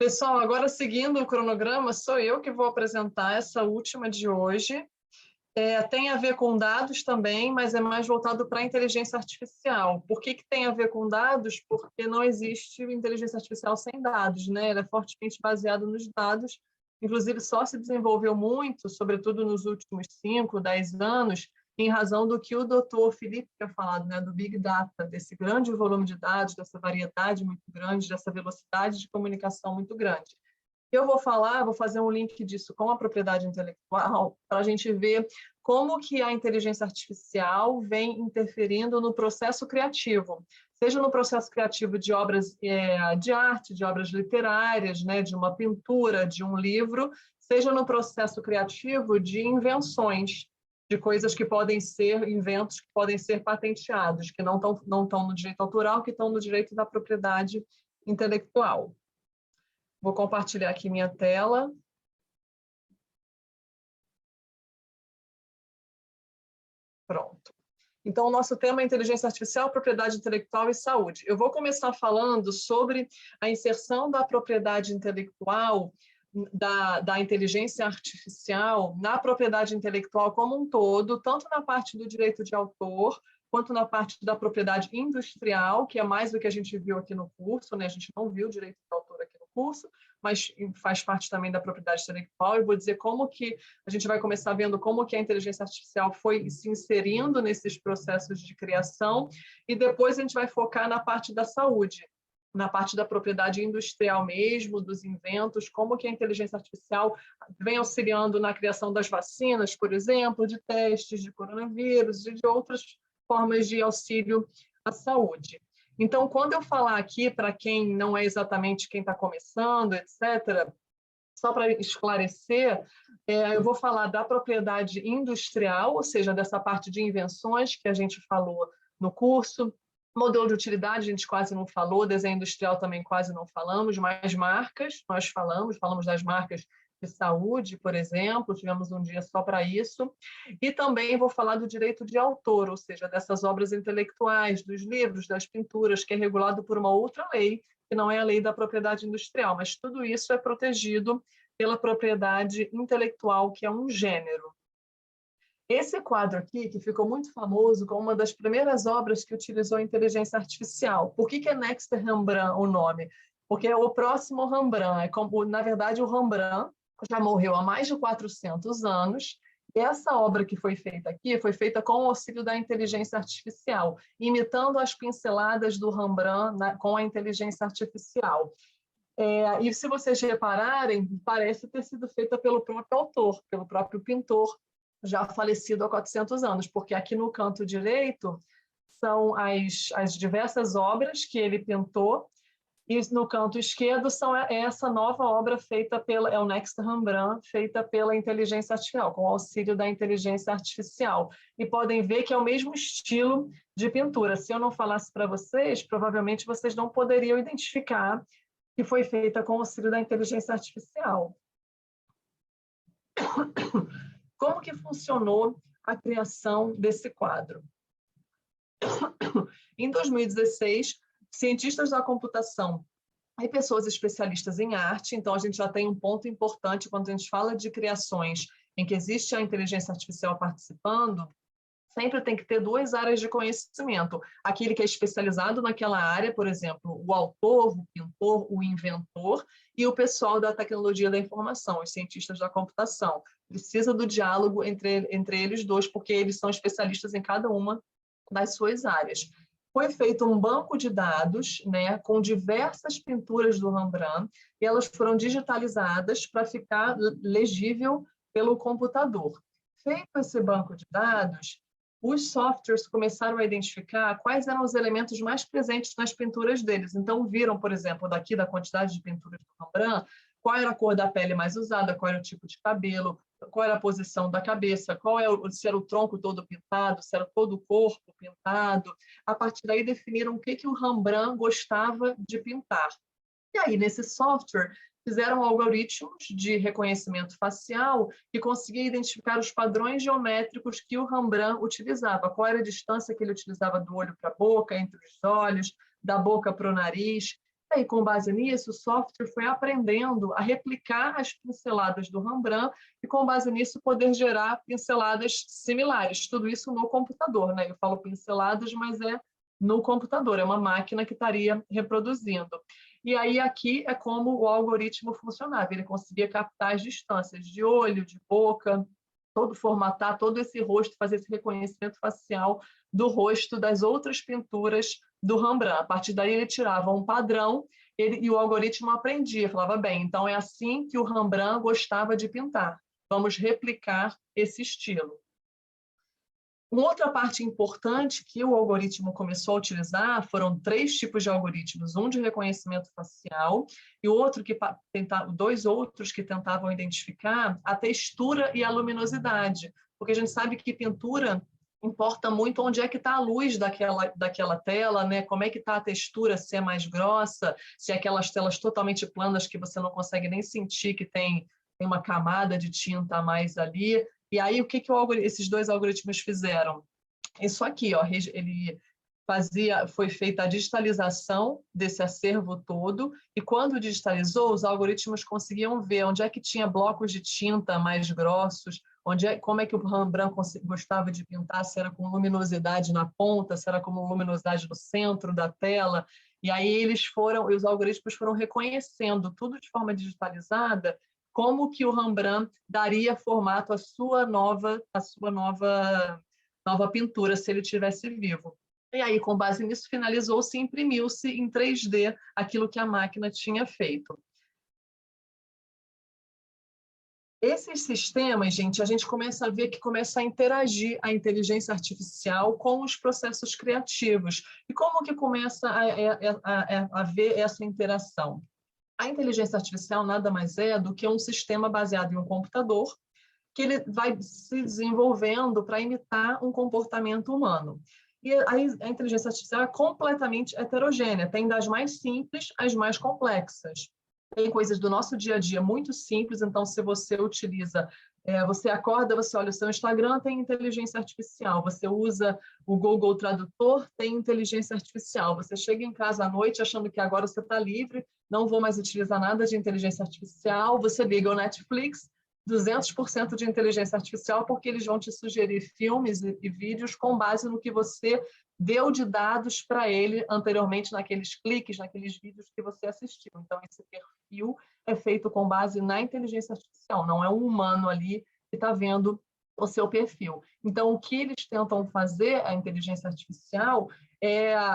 Pessoal, agora seguindo o cronograma, sou eu que vou apresentar essa última de hoje. Tem a ver com dados também, mas é mais voltado para a inteligência artificial. Por que tem a ver com dados? Porque não existe inteligência artificial sem dados, né? Ela é fortemente baseada nos dados, inclusive só se desenvolveu muito, sobretudo nos últimos 5, 10 anos, em razão do que o doutor Felipe tinha falado, né? Do Big Data, desse grande volume de dados, dessa variedade muito grande, dessa velocidade de comunicação muito grande. Eu vou fazer um link disso com a propriedade intelectual, para a gente ver como que a inteligência artificial vem interferindo no processo criativo, seja no processo criativo de obras de arte, de obras literárias, né, de uma pintura, de um livro, seja no processo criativo de invenções, de coisas que podem ser, inventos que podem ser patenteados, que não estão no direito autoral, que estão no direito da propriedade intelectual. Vou compartilhar aqui minha tela. Pronto. Então, o nosso tema é inteligência artificial, propriedade intelectual e saúde. Eu vou começar falando sobre a inserção da propriedade intelectual, da inteligência artificial na propriedade intelectual como um todo, tanto na parte do direito de autor, quanto na parte da propriedade industrial, que é mais do que a gente viu aqui no curso, né? A gente não viu direito de autor aqui no curso, mas faz parte também da propriedade intelectual. Eu vou dizer como que a gente vai começar vendo como que a inteligência artificial foi se inserindo nesses processos de criação, e depois a gente vai focar na parte da saúde, na parte da propriedade industrial mesmo, dos inventos, como que a inteligência artificial vem auxiliando na criação das vacinas, por exemplo, de testes de coronavírus e de outras formas de auxílio à saúde. Então, quando eu falar aqui, para quem não é exatamente quem está começando, etc., só para esclarecer, eu vou falar da propriedade industrial, ou seja, dessa parte de invenções que a gente falou no curso. Modelo de utilidade a gente quase não falou, desenho industrial também quase não falamos, mas marcas nós falamos das marcas de saúde, por exemplo, tivemos um dia só para isso. E também vou falar do direito de autor, ou seja, dessas obras intelectuais, dos livros, das pinturas, que é regulado por uma outra lei, que não é a lei da propriedade industrial, mas tudo isso é protegido pela propriedade intelectual, que é um gênero. Esse quadro aqui, que ficou muito famoso como uma das primeiras obras que utilizou a inteligência artificial. Por que é Next Rembrandt o nome? Porque é o próximo Rembrandt. Na verdade, o Rembrandt já morreu há mais de 400 anos, e essa obra que foi feita aqui foi feita com o auxílio da inteligência artificial, imitando as pinceladas do Rembrandt com a inteligência artificial. E se vocês repararem, parece ter sido feita pelo próprio autor, pelo próprio pintor, já falecido há 400 anos, porque aqui no canto direito são as diversas obras que ele pintou, e no canto esquerdo essa nova obra feita é o Next Rembrandt, feita pela inteligência artificial, com o auxílio da inteligência artificial. E podem ver que é o mesmo estilo de pintura. Se eu não falasse para vocês, provavelmente vocês não poderiam identificar que foi feita com o auxílio da inteligência artificial. Como que funcionou a criação desse quadro? Em 2016, cientistas da computação e pessoas especialistas em arte, então a gente já tem um ponto importante quando a gente fala de criações em que existe a inteligência artificial participando, sempre tem que ter duas áreas de conhecimento. Aquele que é especializado naquela área, por exemplo, o autor, o pintor, o inventor, e o pessoal da tecnologia da informação, os cientistas da computação. Precisa do diálogo entre eles dois, porque eles são especialistas em cada uma das suas áreas. Foi feito um banco de dados, né, com diversas pinturas do Rembrandt, e elas foram digitalizadas para ficar legível pelo computador. Feito esse banco de dados, os softwares começaram a identificar quais eram os elementos mais presentes nas pinturas deles. Então, viram, por exemplo, daqui da quantidade de pinturas do Rembrandt, qual era a cor da pele mais usada, qual era o tipo de cabelo, qual era a posição da cabeça, se era o tronco todo pintado, se era todo o corpo pintado. A partir daí, definiram o que o Rembrandt gostava de pintar. E aí, nesse software, fizeram algoritmos de reconhecimento facial que conseguia identificar os padrões geométricos que o Rembrandt utilizava, qual era a distância que ele utilizava do olho para a boca, entre os olhos, da boca para o nariz. E com base nisso, o software foi aprendendo a replicar as pinceladas do Rembrandt e, com base nisso, poder gerar pinceladas similares. Tudo isso no computador, né? Eu falo pinceladas, mas é no computador, é uma máquina que estaria reproduzindo. E aí aqui é como o algoritmo funcionava. Ele conseguia captar as distâncias de olho, de boca, formatar todo esse rosto, fazer esse reconhecimento facial do rosto das outras pinturas do Rembrandt. A partir daí ele tirava um padrão e o algoritmo aprendia, falava, bem, então é assim que o Rembrandt gostava de pintar. Vamos replicar esse estilo. Uma outra parte importante que o algoritmo começou a utilizar foram 3 tipos de algoritmos, um de reconhecimento facial e dois outros que tentavam identificar a textura e a luminosidade, porque a gente sabe que pintura importa muito onde é que está a luz daquela tela, né? Como é que está a textura, se é mais grossa, se é aquelas telas totalmente planas que você não consegue nem sentir que tem uma camada de tinta a mais ali. E aí, o que esses 2 algoritmos fizeram? Isso aqui, ó, foi feita a digitalização desse acervo todo, e quando digitalizou, os algoritmos conseguiam ver onde é que tinha blocos de tinta mais grossos, como é que o Rembrandt gostava de pintar, se era com luminosidade na ponta, se era com luminosidade no centro da tela, e aí os algoritmos foram reconhecendo tudo de forma digitalizada, como que o Rembrandt daria formato à sua nova pintura se ele tivesse vivo. E aí, com base nisso, finalizou-se e imprimiu-se em 3D aquilo que a máquina tinha feito. Esses sistemas, gente, a gente começa a ver que começa a interagir a inteligência artificial com os processos criativos. E como que começa a ver essa interação? A inteligência artificial nada mais é do que um sistema baseado em um computador que ele vai se desenvolvendo para imitar um comportamento humano. E a inteligência artificial é completamente heterogênea, tem das mais simples às mais complexas. Tem coisas do nosso dia a dia muito simples, então se você utiliza, você acorda, você olha o seu Instagram, tem inteligência artificial, você usa o Google Tradutor, tem inteligência artificial, você chega em casa à noite achando que agora você está livre, não vou mais utilizar nada de inteligência artificial, você liga o Netflix, 200% de inteligência artificial, porque eles vão te sugerir filmes e vídeos com base no que você deu de dados para ele anteriormente naqueles cliques, naqueles vídeos que você assistiu. Então, esse perfil é feito com base na inteligência artificial, não é um humano ali que está vendo o seu perfil. Então, o que eles tentam fazer, a inteligência artificial,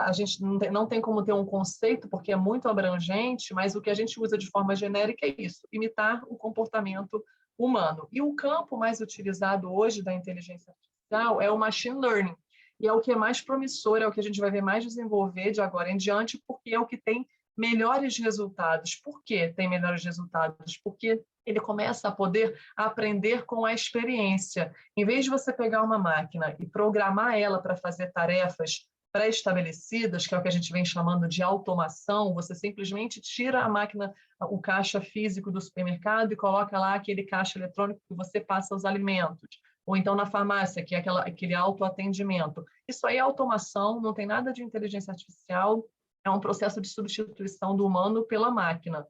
a gente não tem como ter um conceito, porque é muito abrangente, mas o que a gente usa de forma genérica é isso, imitar o comportamento humano. E o campo mais utilizado hoje da inteligência artificial é o machine learning, e é o que é mais promissor, é o que a gente vai ver mais desenvolver de agora em diante, porque é o que tem melhores resultados. Por que tem melhores resultados? Porque ele começa a poder aprender com a experiência. Em vez de você pegar uma máquina e programar ela para fazer tarefas pré-estabelecidas, que é o que a gente vem chamando de automação, você simplesmente tira a máquina, o caixa físico do supermercado e coloca lá aquele caixa eletrônico que você passa os alimentos. Ou então na farmácia, que é aquele autoatendimento. Isso aí é automação, não tem nada de inteligência artificial, é um processo de substituição do humano pela máquina,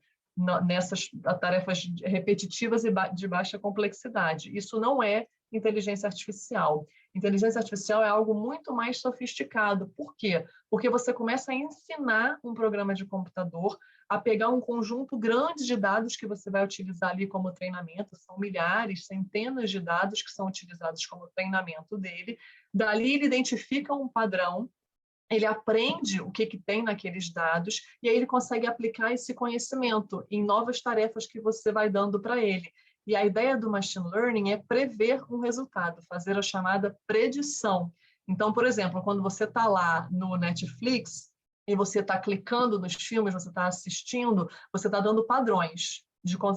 nessas tarefas repetitivas e de baixa complexidade. Isso não é inteligência artificial. Inteligência artificial é algo muito mais sofisticado. Por quê? Porque você começa a ensinar um programa de computador a pegar um conjunto grande de dados que você vai utilizar ali como treinamento, são milhares, centenas de dados que são utilizados como treinamento dele. Dali ele identifica um padrão, ele aprende o que tem naqueles dados e aí ele consegue aplicar esse conhecimento em novas tarefas que você vai dando para ele. E a ideia do machine learning é prever um resultado, fazer a chamada predição. Então, por exemplo, quando você está lá no Netflix e você está clicando nos filmes, você está assistindo, você está dando padrões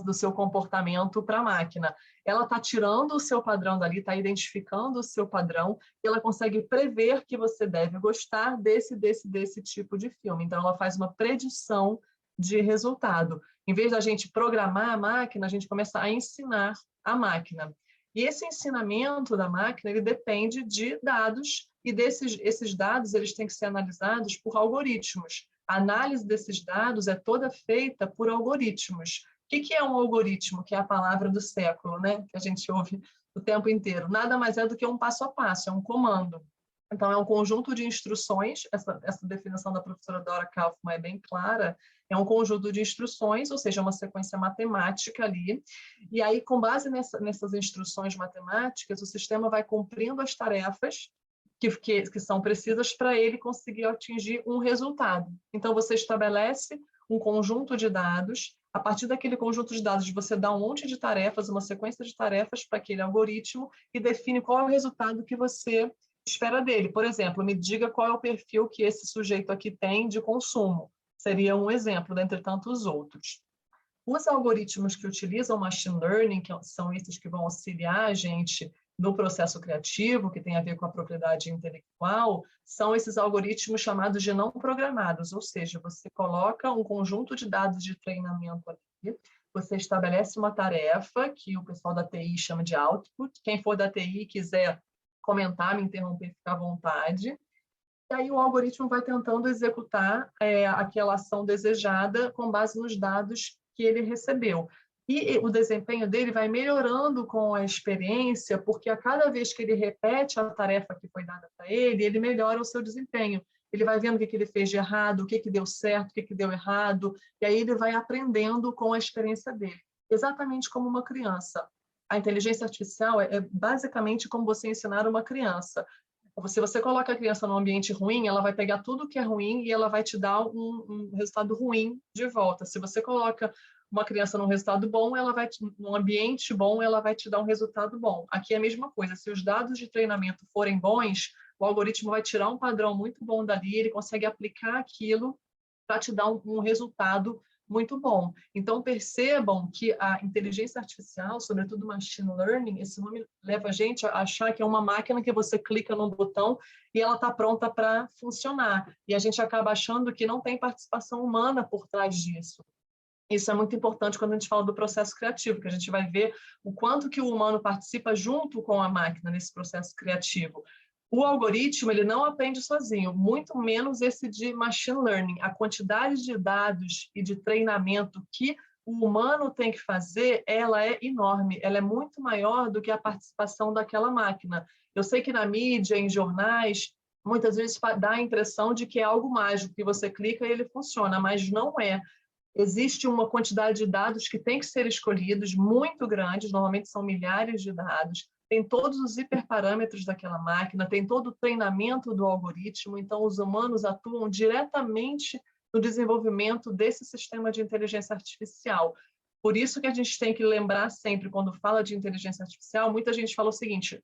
do seu comportamento para a máquina. Ela está tirando o seu padrão dali, está identificando o seu padrão, e ela consegue prever que você deve gostar desse tipo de filme. Então, ela faz uma predição de resultado. Em vez da gente programar a máquina, a gente começa a ensinar a máquina. E esse ensinamento da máquina, ele depende de dados, e esses dados eles têm que ser analisados por algoritmos. A análise desses dados é toda feita por algoritmos. O que é um algoritmo? Que é a palavra do século, né? Que a gente ouve o tempo inteiro. Nada mais é do que um passo a passo, é um comando. Então, é um conjunto de instruções, essa definição da professora Dora Kaufman é bem clara, é um conjunto de instruções, ou seja, uma sequência matemática ali, e aí, com base nessas instruções matemáticas, o sistema vai cumprindo as tarefas que são precisas para ele conseguir atingir um resultado. Então, você estabelece um conjunto de dados, a partir daquele conjunto de dados, você dá um monte de tarefas, uma sequência de tarefas para aquele algoritmo e define qual é o resultado que você espera dele. Por exemplo, me diga qual é o perfil que esse sujeito aqui tem de consumo. Seria um exemplo, dentre tantos outros. Os algoritmos que utilizam machine learning, que são esses que vão auxiliar a gente no processo criativo, que tem a ver com a propriedade intelectual, são esses algoritmos chamados de não programados, ou seja, você coloca um conjunto de dados de treinamento aqui, você estabelece uma tarefa, que o pessoal da TI chama de output, quem for da TI quiser comentar, me interromper, fica à vontade. E aí o algoritmo vai tentando executar aquela ação desejada com base nos dados que ele recebeu. E o desempenho dele vai melhorando com a experiência, porque a cada vez que ele repete a tarefa que foi dada para ele, ele melhora o seu desempenho. Ele vai vendo o que ele fez de errado, o que deu certo, o que deu errado, e aí ele vai aprendendo com a experiência dele. Exatamente como uma criança. A inteligência artificial é basicamente como você ensinar uma criança. Se você coloca a criança num ambiente ruim, ela vai pegar tudo que é ruim e ela vai te dar um resultado ruim de volta. Se você coloca uma criança num resultado bom, num ambiente bom, ela vai te dar um resultado bom. Aqui é a mesma coisa. Se os dados de treinamento forem bons, o algoritmo vai tirar um padrão muito bom dali, ele consegue aplicar aquilo para te dar um resultado muito bom. Então, percebam que a inteligência artificial, sobretudo machine learning, esse nome leva a gente a achar que é uma máquina que você clica num botão e ela está pronta para funcionar. E a gente acaba achando que não tem participação humana por trás disso. Isso é muito importante quando a gente fala do processo criativo, que a gente vai ver o quanto que o humano participa junto com a máquina nesse processo criativo. O algoritmo, ele não aprende sozinho, muito menos esse de machine learning. A quantidade de dados e de treinamento que o humano tem que fazer, ela é enorme, ela é muito maior do que a participação daquela máquina. Eu sei que na mídia, em jornais, muitas vezes dá a impressão de que é algo mágico, que você clica e ele funciona, mas não é. Existe uma quantidade de dados que tem que ser escolhidos, muito grandes, normalmente são milhares de dados, tem todos os hiperparâmetros daquela máquina, tem todo o treinamento do algoritmo, então os humanos atuam diretamente no desenvolvimento desse sistema de inteligência artificial. Por isso que a gente tem que lembrar sempre, quando fala de inteligência artificial, muita gente fala o seguinte,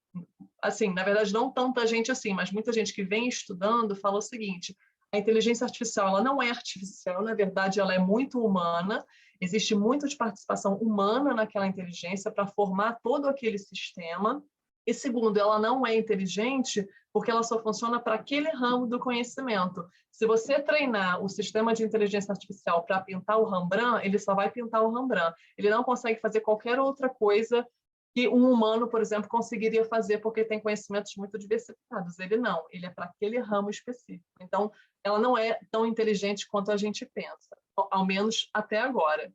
assim, na verdade não tanta gente assim, mas muita gente que vem estudando fala o seguinte: a inteligência artificial, ela não é artificial, na verdade, ela é muito humana, existe muito de participação humana naquela inteligência para formar todo aquele sistema. E segundo, ela não é inteligente porque ela só funciona para aquele ramo do conhecimento. Se você treinar o sistema de inteligência artificial para pintar o Rembrandt, ele só vai pintar o Rembrandt. Ele não consegue fazer qualquer outra coisa que um humano, por exemplo, conseguiria fazer porque tem conhecimentos muito diversificados. Ele não, ele é para aquele ramo específico. Então, ela não é tão inteligente quanto a gente pensa, ao menos até agora.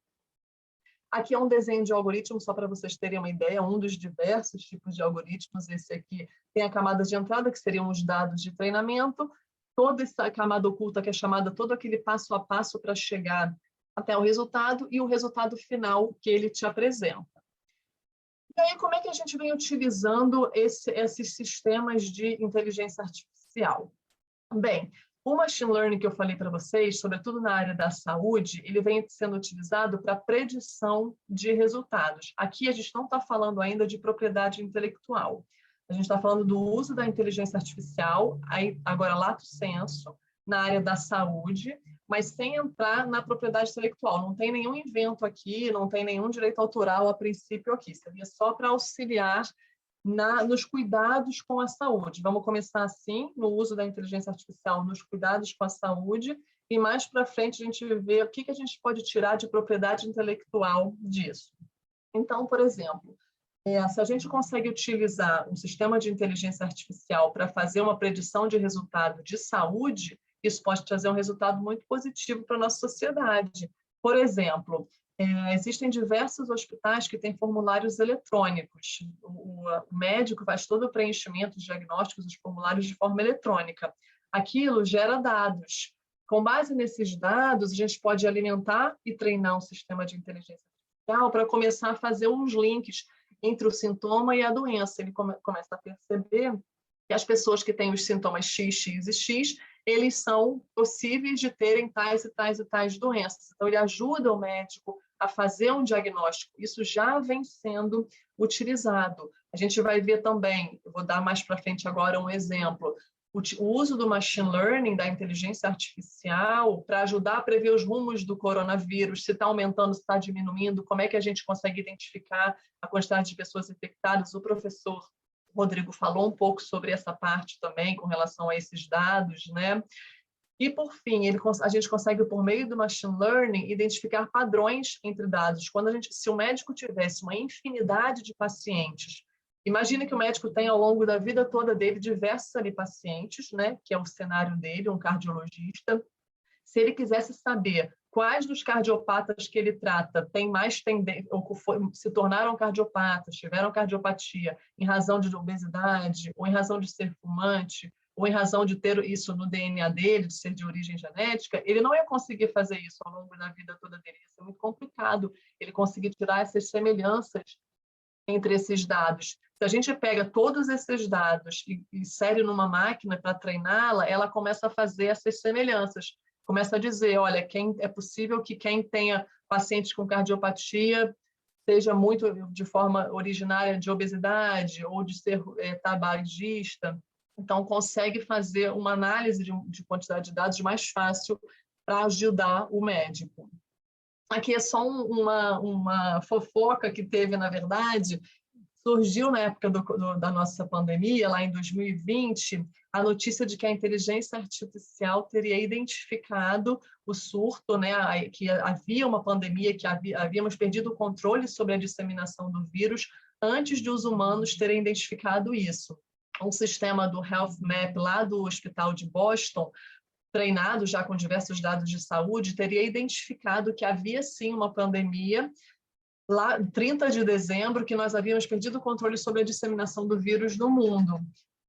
Aqui é um desenho de algoritmo, só para vocês terem uma ideia, um dos diversos tipos de algoritmos. Esse aqui tem a camada de entrada, que seriam os dados de treinamento, toda essa camada oculta, que é chamada todo aquele passo a passo para chegar até o resultado, e o resultado final que ele te apresenta. E aí, como é que a gente vem utilizando esses sistemas de inteligência artificial? Bem, o machine learning que eu falei para vocês, sobretudo na área da saúde, ele vem sendo utilizado para predição de resultados. Aqui a gente não está falando ainda de propriedade intelectual. A gente está falando do uso da inteligência artificial, agora lato sensu, na área da saúde, mas sem entrar na propriedade intelectual. Não tem nenhum invento aqui, não tem nenhum direito autoral a princípio aqui. Seria só para auxiliar nos cuidados com a saúde. Vamos começar assim, no uso da inteligência artificial nos cuidados com a saúde, e mais para frente a gente vê o que a gente pode tirar de propriedade intelectual disso. Então, por exemplo, se a gente consegue utilizar um sistema de inteligência artificial para fazer uma predição de resultado de saúde, isso pode trazer um resultado muito positivo para a nossa sociedade. Por exemplo, existem diversos hospitais que têm formulários eletrônicos. O médico faz todo o preenchimento de diagnósticos dos formulários de forma eletrônica. Aquilo gera dados. Com base nesses dados, a gente pode alimentar e treinar um sistema de inteligência artificial para começar a fazer uns links entre o sintoma e a doença. Ele começa a perceber que as pessoas que têm os sintomas X, X e X, eles são possíveis de terem tais e tais e tais doenças. Então, ele ajuda o médico a fazer um diagnóstico. Isso já vem sendo utilizado. A gente vai ver também, eu vou dar mais para frente agora um exemplo, o uso do machine learning, da inteligência artificial, para ajudar a prever os rumos do coronavírus, se está aumentando, se está diminuindo, como é que a gente consegue identificar a quantidade de pessoas infectadas. O professor Rodrigo falou um pouco sobre essa parte também, com relação a esses dados, né? E, por fim, a gente consegue, por meio do machine learning, identificar padrões entre dados. Se o médico tivesse uma infinidade de pacientes, imagine que o médico tem, ao longo da vida toda dele, diversos ali pacientes, né? Que é o cenário dele, um cardiologista. Se ele quisesse saber quais dos cardiopatas que ele trata têm mais tendência, ou se tornaram cardiopatas, tiveram cardiopatia em razão de obesidade, ou em razão de ser fumante, ou em razão de ter isso no DNA dele, de ser de origem genética, ele não ia conseguir fazer isso ao longo da vida toda dele. Ia ser muito complicado ele conseguir tirar essas semelhanças entre esses dados. Se a gente pega todos esses dados e insere numa máquina para treiná-la, ela começa a fazer essas semelhanças. Começa a dizer, olha, é possível que quem tenha pacientes com cardiopatia seja muito de forma originária de obesidade ou de ser tabagista. Então, consegue fazer uma análise de quantidade de dados mais fácil para ajudar o médico. Aqui é só uma fofoca que teve, na verdade, surgiu na época da nossa pandemia, lá em 2020, a notícia de que a inteligência artificial teria identificado o surto, né, que havia uma pandemia, que havíamos perdido o controle sobre a disseminação do vírus antes de os humanos terem identificado isso. Um sistema do Health Map lá do Hospital de Boston, treinado já com diversos dados de saúde, teria identificado que havia sim uma pandemia lá 30 de dezembro, que nós havíamos perdido o controle sobre a disseminação do vírus no mundo.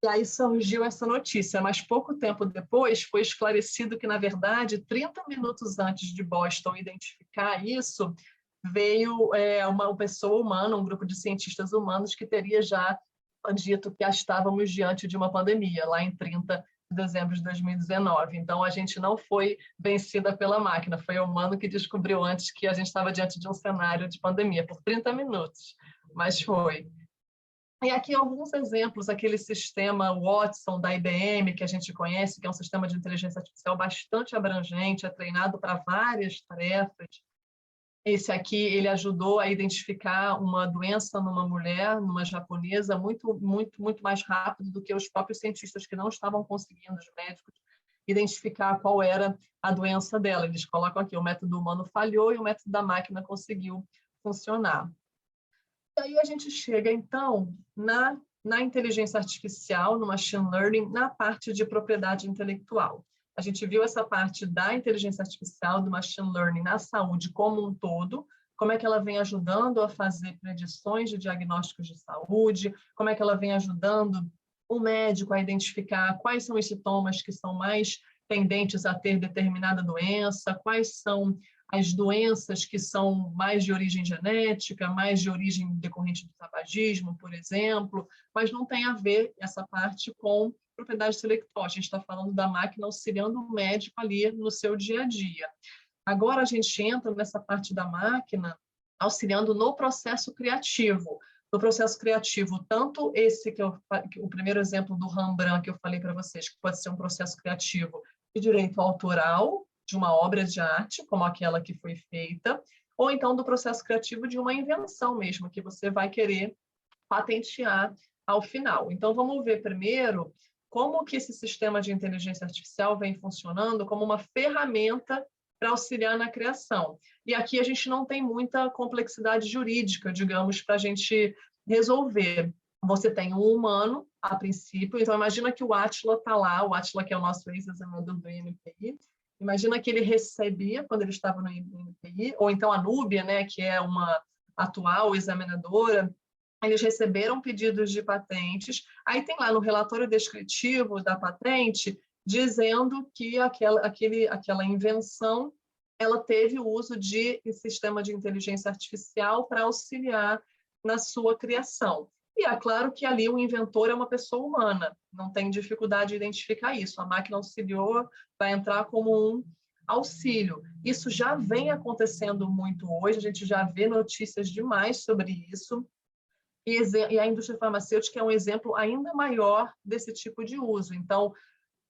E aí surgiu essa notícia, mas pouco tempo depois foi esclarecido que, na verdade, 30 minutos antes de Boston identificar isso, veio uma pessoa humana, um grupo de cientistas humanos que teria já dito que estávamos diante de uma pandemia, lá em 30 de dezembro de 2019. Então, a gente não foi vencida pela máquina, foi o humano que descobriu antes que a gente estava diante de um cenário de pandemia, por 30 minutos, mas foi. E aqui alguns exemplos, aquele sistema Watson da IBM, que a gente conhece, que é um sistema de inteligência artificial bastante abrangente, é treinado para várias tarefas. Esse aqui, ele ajudou a identificar uma doença numa mulher, numa japonesa, muito, muito, muito mais rápido do que os próprios cientistas que não estavam conseguindo, os médicos, identificar qual era a doença dela. Eles colocam aqui, o método humano falhou e o método da máquina conseguiu funcionar. E aí a gente chega, então, na inteligência artificial, no machine learning, na parte de propriedade intelectual. A gente viu essa parte da inteligência artificial, do machine learning na saúde como um todo, como é que ela vem ajudando a fazer predições de diagnósticos de saúde, como é que ela vem ajudando o médico a identificar quais são os sintomas que são mais tendentes a ter determinada doença, quais são as doenças que são mais de origem genética, mais de origem decorrente do tabagismo, por exemplo, mas não tem a ver essa parte com propriedade intelectual. A gente está falando da máquina auxiliando o médico ali no seu dia a dia. Agora a gente entra nessa parte da máquina auxiliando no processo criativo. No processo criativo, tanto esse o primeiro exemplo do Rembrandt que eu falei para vocês, que pode ser um processo criativo de direito autoral, de uma obra de arte, como aquela que foi feita, ou então do processo criativo de uma invenção mesmo, que você vai querer patentear ao final. Então, vamos ver primeiro como que esse sistema de inteligência artificial vem funcionando como uma ferramenta para auxiliar na criação. E aqui a gente não tem muita complexidade jurídica, digamos, para a gente resolver. Você tem um humano a princípio. Então, imagina que o Átila está lá, o Átila que é o nosso ex-examinador do INPI, imagina que ele recebia, quando ele estava no INPI, ou então a Núbia, né, que é uma atual examinadora, eles receberam pedidos de patentes, aí tem lá no relatório descritivo da patente, dizendo que aquela invenção ela teve o uso de sistema de inteligência artificial para auxiliar na sua criação. E é claro que ali o inventor é uma pessoa humana, não tem dificuldade de identificar isso. A máquina auxiliou vai entrar como um auxílio. Isso já vem acontecendo muito hoje, a gente já vê notícias demais sobre isso, e a indústria farmacêutica é um exemplo ainda maior desse tipo de uso. Então,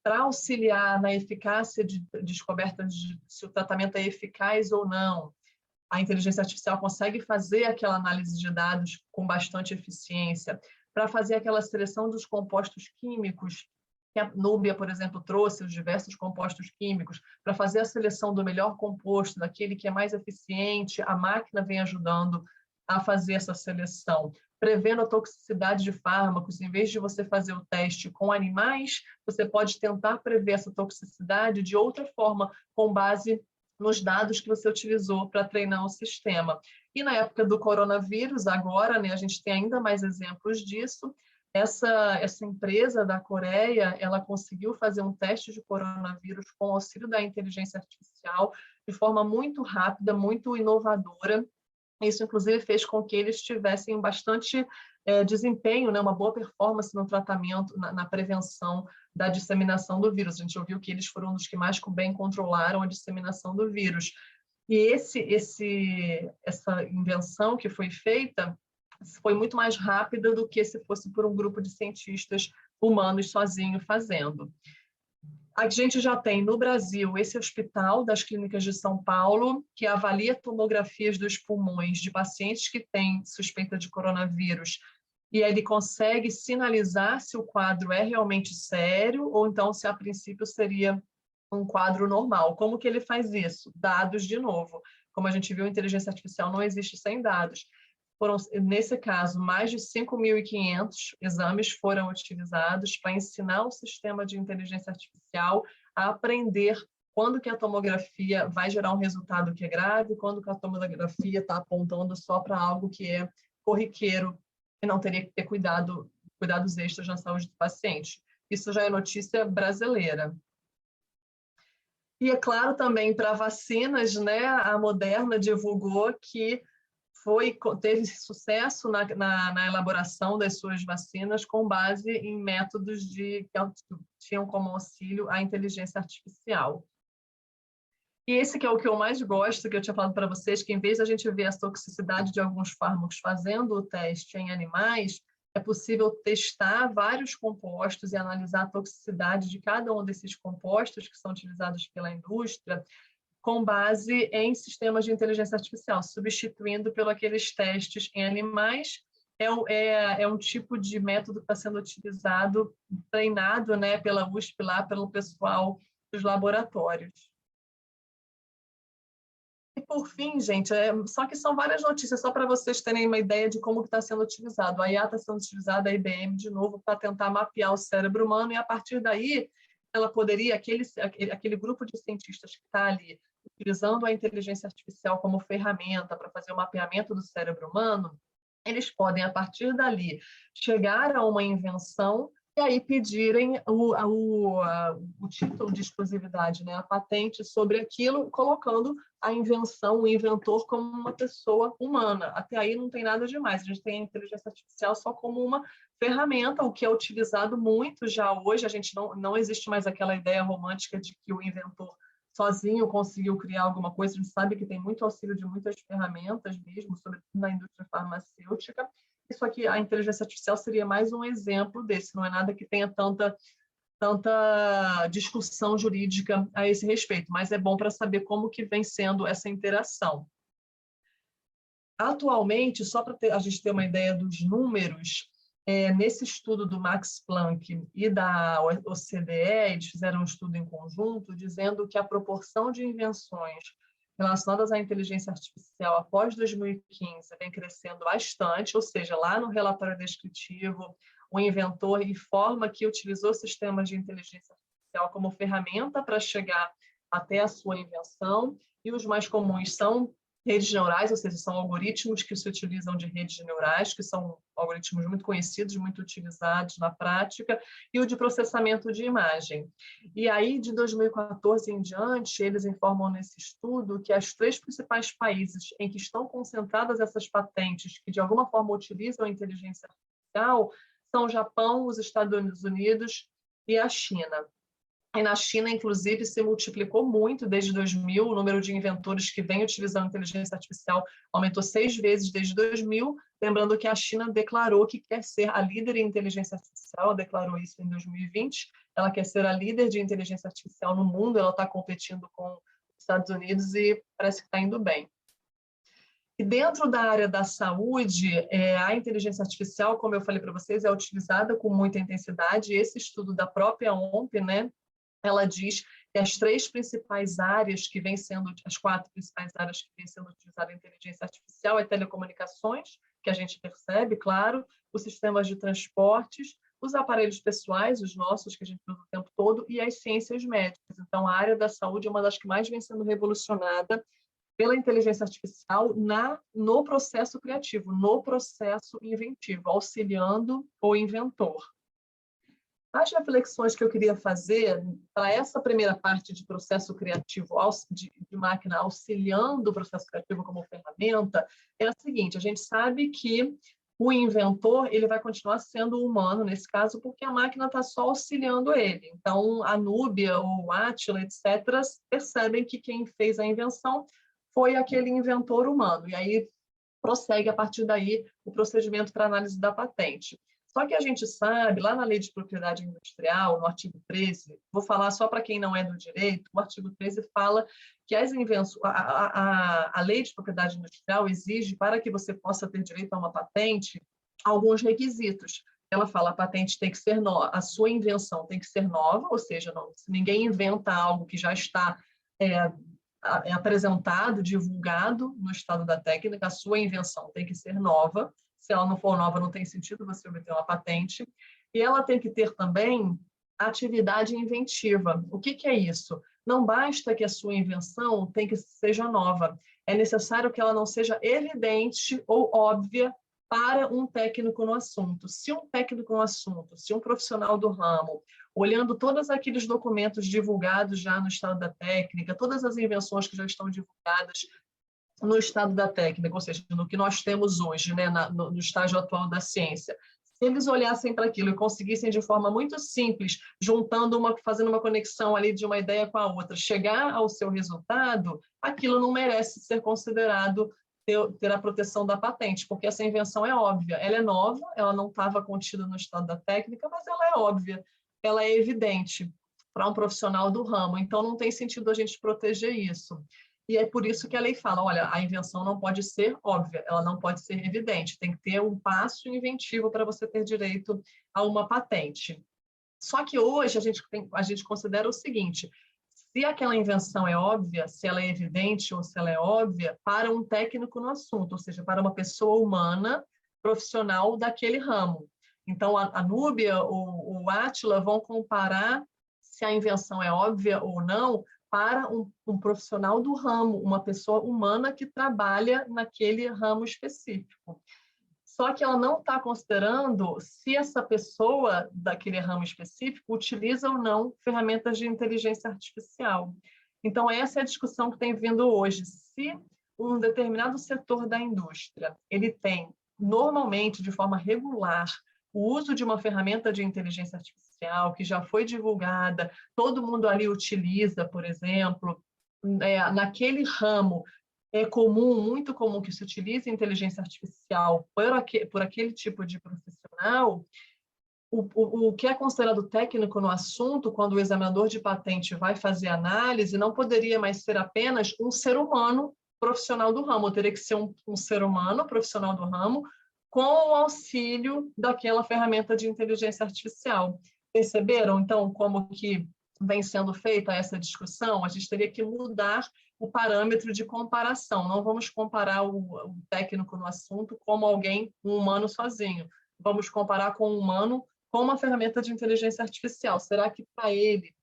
para auxiliar na eficácia de descoberta de se o tratamento é eficaz ou não, a inteligência artificial consegue fazer aquela análise de dados com bastante eficiência, para fazer aquela seleção dos compostos químicos, que a Núbia, por exemplo, trouxe os diversos compostos químicos, para fazer a seleção do melhor composto, daquele que é mais eficiente, a máquina vem ajudando a fazer essa seleção, prevendo a toxicidade de fármacos. Em vez de você fazer o teste com animais, você pode tentar prever essa toxicidade de outra forma, com base nos dados que você utilizou para treinar o sistema. E na época do coronavírus, agora, né, a gente tem ainda mais exemplos disso. Essa empresa da Coreia, ela conseguiu fazer um teste de coronavírus com o auxílio da inteligência artificial de forma muito rápida, muito inovadora. Isso, inclusive, fez com que eles tivessem bastante desempenho, né, uma boa performance no tratamento, na prevenção da disseminação do vírus. A gente ouviu que eles foram os que mais bem controlaram a disseminação do vírus. E essa invenção que foi feita foi muito mais rápida do que se fosse por um grupo de cientistas humanos sozinho fazendo. A gente já tem no Brasil esse hospital das Clínicas de São Paulo, que avalia tomografias dos pulmões de pacientes que têm suspeita de coronavírus, e ele consegue sinalizar se o quadro é realmente sério ou então se a princípio seria um quadro normal. Como que ele faz isso? Dados de novo. Como a gente viu, a inteligência artificial não existe sem dados. Foram, nesse caso, mais de 5.500 exames foram utilizados para ensinar o sistema de inteligência artificial a aprender quando que a tomografia vai gerar um resultado que é grave, quando que a tomografia está apontando só para algo que é corriqueiro e não teria que ter cuidados extras na saúde do paciente. Isso já é notícia brasileira. E, é claro, também para vacinas, né, a Moderna divulgou que teve sucesso na elaboração das suas vacinas com base em métodos que tinham como auxílio a inteligência artificial. E esse que é o que eu mais gosto, que eu tinha falado para vocês, que em vez de a gente ver a toxicidade de alguns fármacos fazendo o teste em animais, é possível testar vários compostos e analisar a toxicidade de cada um desses compostos que são utilizados pela indústria, com base em sistemas de inteligência artificial, substituindo pelo aqueles testes em animais. É um tipo de método que está sendo utilizado, treinado, né, pela USP, lá pelo pessoal dos laboratórios. E, por fim, gente, só que são várias notícias, só para vocês terem uma ideia de como está sendo utilizado. A IA está sendo utilizada, a IBM, de novo, para tentar mapear o cérebro humano, e a partir daí, ela poderia, aquele grupo de cientistas que está ali, utilizando a inteligência artificial como ferramenta para fazer o mapeamento do cérebro humano, eles podem, a partir dali, chegar a uma invenção e aí pedirem o título de exclusividade, né, a patente sobre aquilo, colocando a invenção, o inventor, como uma pessoa humana. Até aí não tem nada demais. A gente tem a inteligência artificial só como uma ferramenta, o que é utilizado muito já hoje. A gente não existe mais aquela ideia romântica de que o inventor sozinho conseguiu criar alguma coisa. A gente sabe que tem muito auxílio de muitas ferramentas mesmo, sobretudo na indústria farmacêutica. Isso aqui, a inteligência artificial seria mais um exemplo desse, não é nada que tenha tanta discussão jurídica a esse respeito, mas é bom para saber como que vem sendo essa interação. Atualmente, só para a gente ter uma ideia dos números, nesse estudo do Max Planck e da OCDE, eles fizeram um estudo em conjunto dizendo que a proporção de invenções relacionadas à inteligência artificial após 2015 vem crescendo bastante, ou seja, lá no relatório descritivo, o inventor informa que utilizou sistemas de inteligência artificial como ferramenta para chegar até a sua invenção, e os mais comuns são redes neurais, ou seja, são algoritmos que se utilizam de redes neurais, que são algoritmos muito conhecidos, muito utilizados na prática, e o de processamento de imagem. E aí, de 2014 em diante, eles informam nesse estudo que os 3 principais países em que estão concentradas essas patentes, que de alguma forma utilizam a inteligência artificial, são o Japão, os Estados Unidos e a China. E na China, inclusive, se multiplicou muito desde 2000, o número de inventores que vem utilizando inteligência artificial aumentou 6 vezes desde 2000, lembrando que a China declarou que quer ser a líder em inteligência artificial, ela declarou isso em 2020, ela quer ser a líder de inteligência artificial no mundo, ela está competindo com os Estados Unidos e parece que está indo bem. E dentro da área da saúde, a inteligência artificial, como eu falei para vocês, é utilizada com muita intensidade. Esse estudo da própria OMP, né, ela diz que as 3 principais áreas que vêm sendo, as 4 principais áreas que vêm sendo utilizadas em inteligência artificial é telecomunicações, que a gente percebe, claro, os sistemas de transportes, os aparelhos pessoais, os nossos, que a gente usa o tempo todo, e as ciências médicas. Então, a área da saúde é uma das que mais vem sendo revolucionada pela inteligência artificial no processo criativo, no processo inventivo, auxiliando o inventor. As reflexões que eu queria fazer para essa primeira parte de processo criativo de máquina auxiliando o processo criativo como ferramenta é a seguinte: a gente sabe que o inventor ele vai continuar sendo humano nesse caso porque a máquina está só auxiliando ele. Então, a Núbia, o Átila, etc., percebem que quem fez a invenção foi aquele inventor humano. E aí prossegue a partir daí o procedimento para análise da patente. Só que a gente sabe, lá na Lei de Propriedade Industrial, no artigo 13, vou falar só para quem não é do direito, o artigo 13 fala que as invenções, a Lei de Propriedade Industrial exige, para que você possa ter direito a uma patente, alguns requisitos. Ela fala, a patente tem que ser nova, a sua invenção tem que ser nova, ou seja, não, se ninguém inventa algo que já está apresentado, divulgado no estado da técnica, a sua invenção tem que ser nova. Se ela não for nova, não tem sentido você obter uma patente. E ela tem que ter também atividade inventiva. O que é isso? Não basta que a sua invenção seja nova. É necessário que ela não seja evidente ou óbvia para um técnico no assunto. Se um técnico no assunto, se um profissional do ramo, olhando todos aqueles documentos divulgados já no estado da técnica, todas as invenções que já estão divulgadas no estado da técnica, ou seja, no que nós temos hoje, né, no estágio atual da ciência, se eles olhassem para aquilo e conseguissem de forma muito simples, fazendo uma conexão ali de uma ideia com a outra, chegar ao seu resultado, aquilo não merece ser considerado ter a proteção da patente, porque essa invenção é óbvia, ela é nova, ela não estava contida no estado da técnica, mas ela é óbvia, ela é evidente para um profissional do ramo, então não tem sentido a gente proteger isso. E é por isso que a lei fala, olha, a invenção não pode ser óbvia, ela não pode ser evidente, tem que ter um passo inventivo para você ter direito a uma patente. Só que hoje a gente considera o seguinte, se aquela invenção é óbvia, se ela é evidente ou se ela é óbvia, para um técnico no assunto, ou seja, para uma pessoa humana, profissional daquele ramo. Então, a Núbia ou o Átila vão comparar se a invenção é óbvia ou não para um profissional do ramo, uma pessoa humana que trabalha naquele ramo específico. Só que ela não está considerando se essa pessoa daquele ramo específico utiliza ou não ferramentas de inteligência artificial. Então, essa é a discussão que tem vindo hoje. Se um determinado setor da indústria ele tem, normalmente, de forma regular, o uso de uma ferramenta de inteligência artificial que já foi divulgada, todo mundo ali utiliza, por exemplo, naquele ramo, é comum, muito comum que se utilize inteligência artificial por aquele tipo de profissional, o que é considerado técnico no assunto, quando o examinador de patente vai fazer análise, não poderia mais ser apenas um ser humano profissional do ramo, teria que ser um ser humano profissional do ramo com o auxílio daquela ferramenta de inteligência artificial. Perceberam, então, como que vem sendo feita essa discussão? A gente teria que mudar o parâmetro de comparação. Não vamos comparar o técnico no assunto como alguém, um humano sozinho. vamos comparar com o humano com uma ferramenta de inteligência artificial. Será que para ele,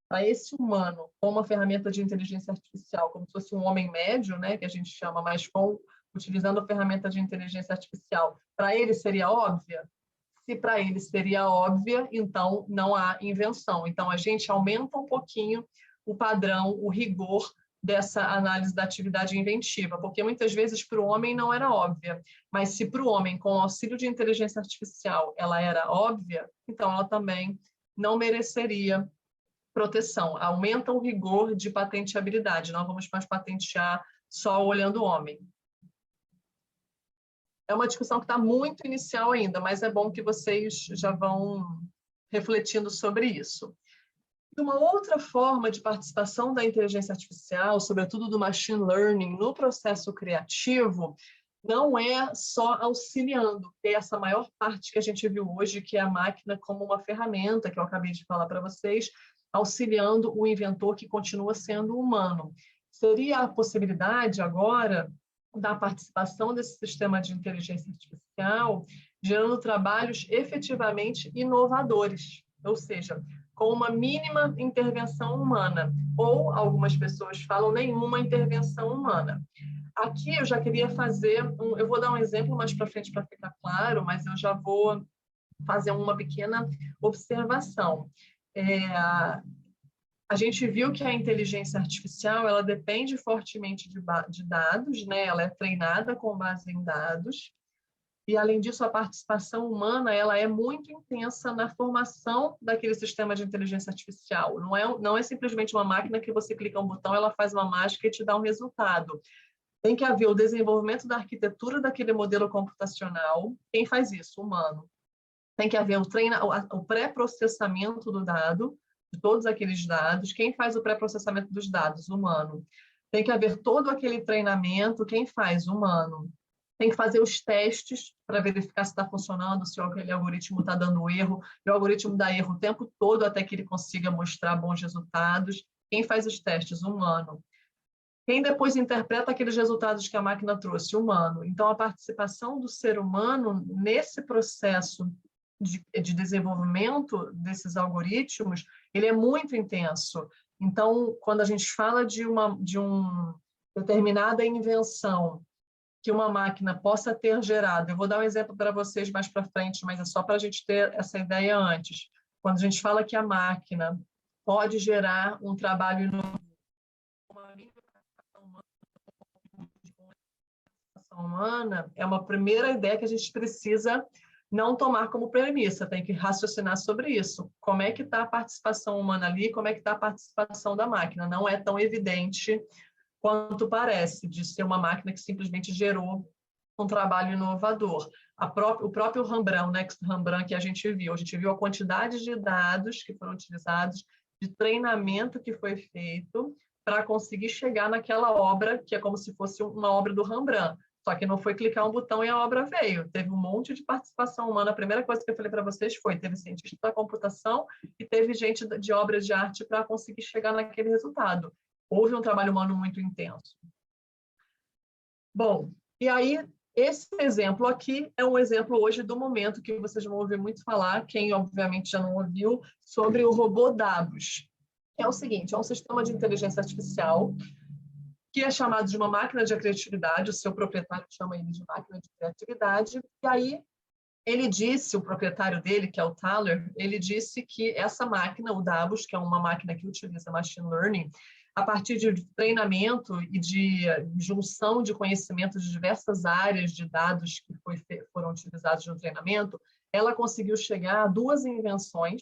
para esse humano, com uma ferramenta de inteligência artificial, como se fosse um homem médio, né, que a gente chama, mas utilizando a ferramenta de inteligência artificial, para ele seria óbvia? Se para ele seria óbvia, então não há invenção. Então, a gente aumenta um pouquinho o padrão, o rigor dessa análise da atividade inventiva, porque muitas vezes para o homem não era óbvia, mas se para o homem, com o auxílio de inteligência artificial, ela era óbvia, então ela também não mereceria proteção. Aumenta o rigor de patenteabilidade, não vamos mais patentear só olhando o homem. É uma discussão que está muito inicial ainda, mas é bom que vocês já vão refletindo sobre isso. Uma outra forma de participação da inteligência artificial, sobretudo do machine learning, no processo criativo, não é só auxiliando, é essa maior parte que a gente viu hoje, que é a máquina como uma ferramenta, que eu acabei de falar para vocês, auxiliando o inventor que continua sendo humano. Seria a possibilidade agora da participação desse sistema de inteligência artificial, gerando trabalhos efetivamente inovadores, ou seja, com uma mínima intervenção humana, ou algumas pessoas falam nenhuma intervenção humana. Aqui eu já queria fazer, eu vou dar um exemplo mais para frente para ficar claro, mas eu já vou fazer uma pequena observação. A gente viu que a inteligência artificial ela depende fortemente de dados, né? Ela é treinada com base em dados, e, além disso, a participação humana ela é muito intensa na formação daquele sistema de inteligência artificial. Não é simplesmente uma máquina que você clica um botão, ela faz uma mágica e te dá um resultado. Tem que haver o desenvolvimento da arquitetura daquele modelo computacional. Quem faz isso? O humano. Tem que haver o pré-processamento do dado, de todos aqueles dados. Quem faz o pré-processamento dos dados? O humano. Tem que haver todo aquele treinamento. Quem faz? O humano. Tem que fazer os testes para verificar se está funcionando, se aquele algoritmo está dando erro, e o algoritmo dá erro o tempo todo até que ele consiga mostrar bons resultados. Quem faz os testes? O humano. Quem depois interpreta aqueles resultados que a máquina trouxe? O humano. Então, a participação do ser humano nesse processo de desenvolvimento desses algoritmos, ele é muito intenso. Então, quando a gente fala de uma determinada invenção que uma máquina possa ter gerado. Eu vou dar um exemplo para vocês mais para frente, mas é só para a gente ter essa ideia antes. Quando a gente fala que a máquina pode gerar um trabalho humana, é uma primeira ideia que a gente precisa não tomar como premissa, tem que raciocinar sobre isso. Como é que está a participação humana ali, como é que está a participação da máquina? Não é tão evidente quanto parece, de ser uma máquina que simplesmente gerou um trabalho inovador. O próprio Rembrandt, Next Rembrandt, que a gente viu a quantidade de dados que foram utilizados, de treinamento que foi feito para conseguir chegar naquela obra, que é como se fosse uma obra do Rembrandt. Só que não foi clicar um botão e a obra veio. Teve um monte de participação humana. A primeira coisa que eu falei para vocês teve cientista da computação e teve gente de obras de arte para conseguir chegar naquele resultado. Houve um trabalho humano muito intenso. Bom, e aí, esse exemplo aqui é um exemplo hoje do momento que vocês vão ouvir muito falar, quem obviamente já não ouviu, sobre o robô Davos. É o seguinte, é um sistema de inteligência artificial que é chamado de uma máquina de criatividade, o seu proprietário chama ele de máquina de criatividade, e aí ele disse, o proprietário dele, que é o Thaler, ele disse que essa máquina, o Davos, que é uma máquina que utiliza machine learning, a partir de treinamento e de junção de conhecimento de diversas áreas de dados que foram utilizados no treinamento, ela conseguiu chegar a duas invenções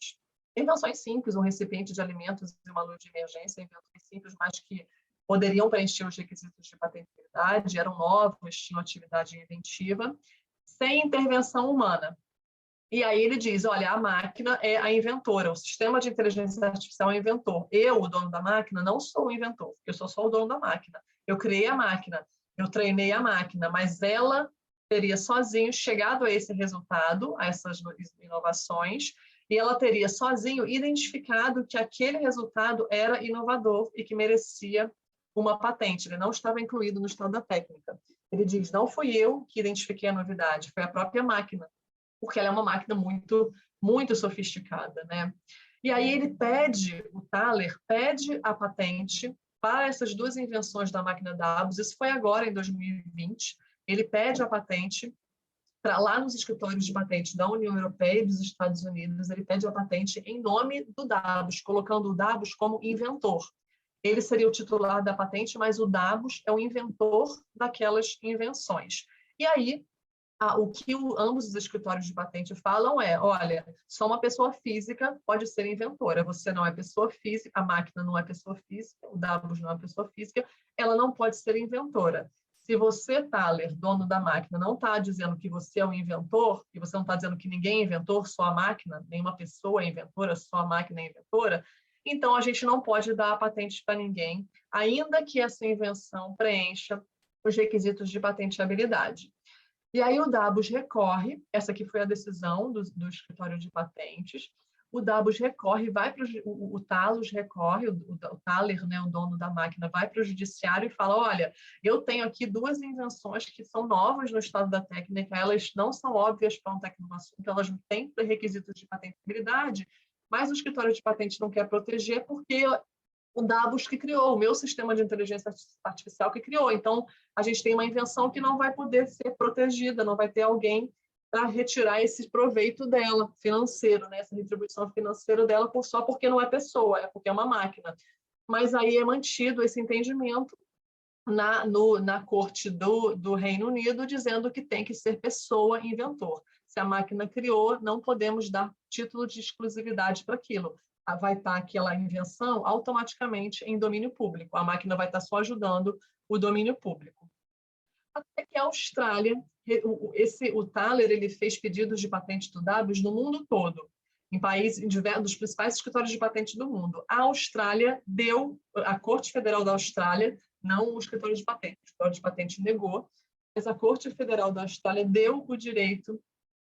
simples, um recipiente de alimentos e uma luz de emergência, invenções simples, mas que poderiam preencher os requisitos de patentabilidade, eram novos, tinham atividade inventiva, sem intervenção humana. E aí ele diz, olha, a máquina é a inventora, o sistema de inteligência artificial é o inventor. Eu, o dono da máquina, não sou o inventor, eu sou só o dono da máquina. Eu criei a máquina, eu treinei a máquina, mas ela teria sozinho chegado a esse resultado, a essas inovações, e ela teria sozinho identificado que aquele resultado era inovador e que merecia uma patente. Ele não estava incluído no estado da técnica. Ele diz, não fui eu que identifiquei a novidade, foi a própria máquina. porque ela é uma máquina muito sofisticada, né? E aí o Thaler pede a patente para essas duas invenções da máquina Dabos. Isso foi agora, em 2020. Ele pede a patente para lá nos escritórios de patente da União Europeia e dos Estados Unidos. Ele pede a patente em nome do Dabos, colocando o Dabos como inventor. Ele seria o titular da patente, mas o Dabos é o inventor daquelas invenções. E aí, o que ambos os escritórios de patente falam é, olha, só uma pessoa física pode ser inventora, você não é pessoa física, a máquina não é pessoa física, o Dabos não é pessoa física, ela não pode ser inventora. Se você, Thaler, dono da máquina, não está dizendo que você é o inventor, e você não está dizendo que ninguém é inventor, só a máquina, nenhuma pessoa é inventora, só a máquina é inventora, então a gente não pode dar a patente para ninguém, ainda que essa invenção preencha os requisitos de patenteabilidade. E aí o Dabos recorre, essa aqui foi a decisão do escritório de patentes, o Dabos recorre, o Talos recorre, o Thaler, né, o dono da máquina, vai para o judiciário e fala, olha, eu tenho aqui duas invenções que são novas no estado da técnica, elas não são óbvias para um tecnoassunto, elas não têm requisitos de patentabilidade, mas o escritório de patente não quer proteger porque o Dabos que criou, o meu sistema de inteligência artificial que criou. Então, a gente tem uma invenção que não vai poder ser protegida, não vai ter alguém para retirar esse proveito dela, financeiro, né? Essa retribuição financeira dela só porque não é pessoa, é porque é uma máquina. Mas aí é mantido esse entendimento na corte do Reino Unido, dizendo que tem que ser pessoa inventor. Se a máquina criou, não podemos dar título de exclusividade para aquilo. Vai estar aquela invenção automaticamente em domínio público. A máquina vai estar só ajudando o domínio público. Até que a Austrália, o Thaler, ele fez pedidos de patente do Dabos no mundo todo, em dos principais escritórios de patente do mundo. A Austrália a Corte Federal da Austrália, não o escritório de patente, o escritório de patente negou, mas a Corte Federal da Austrália deu o direito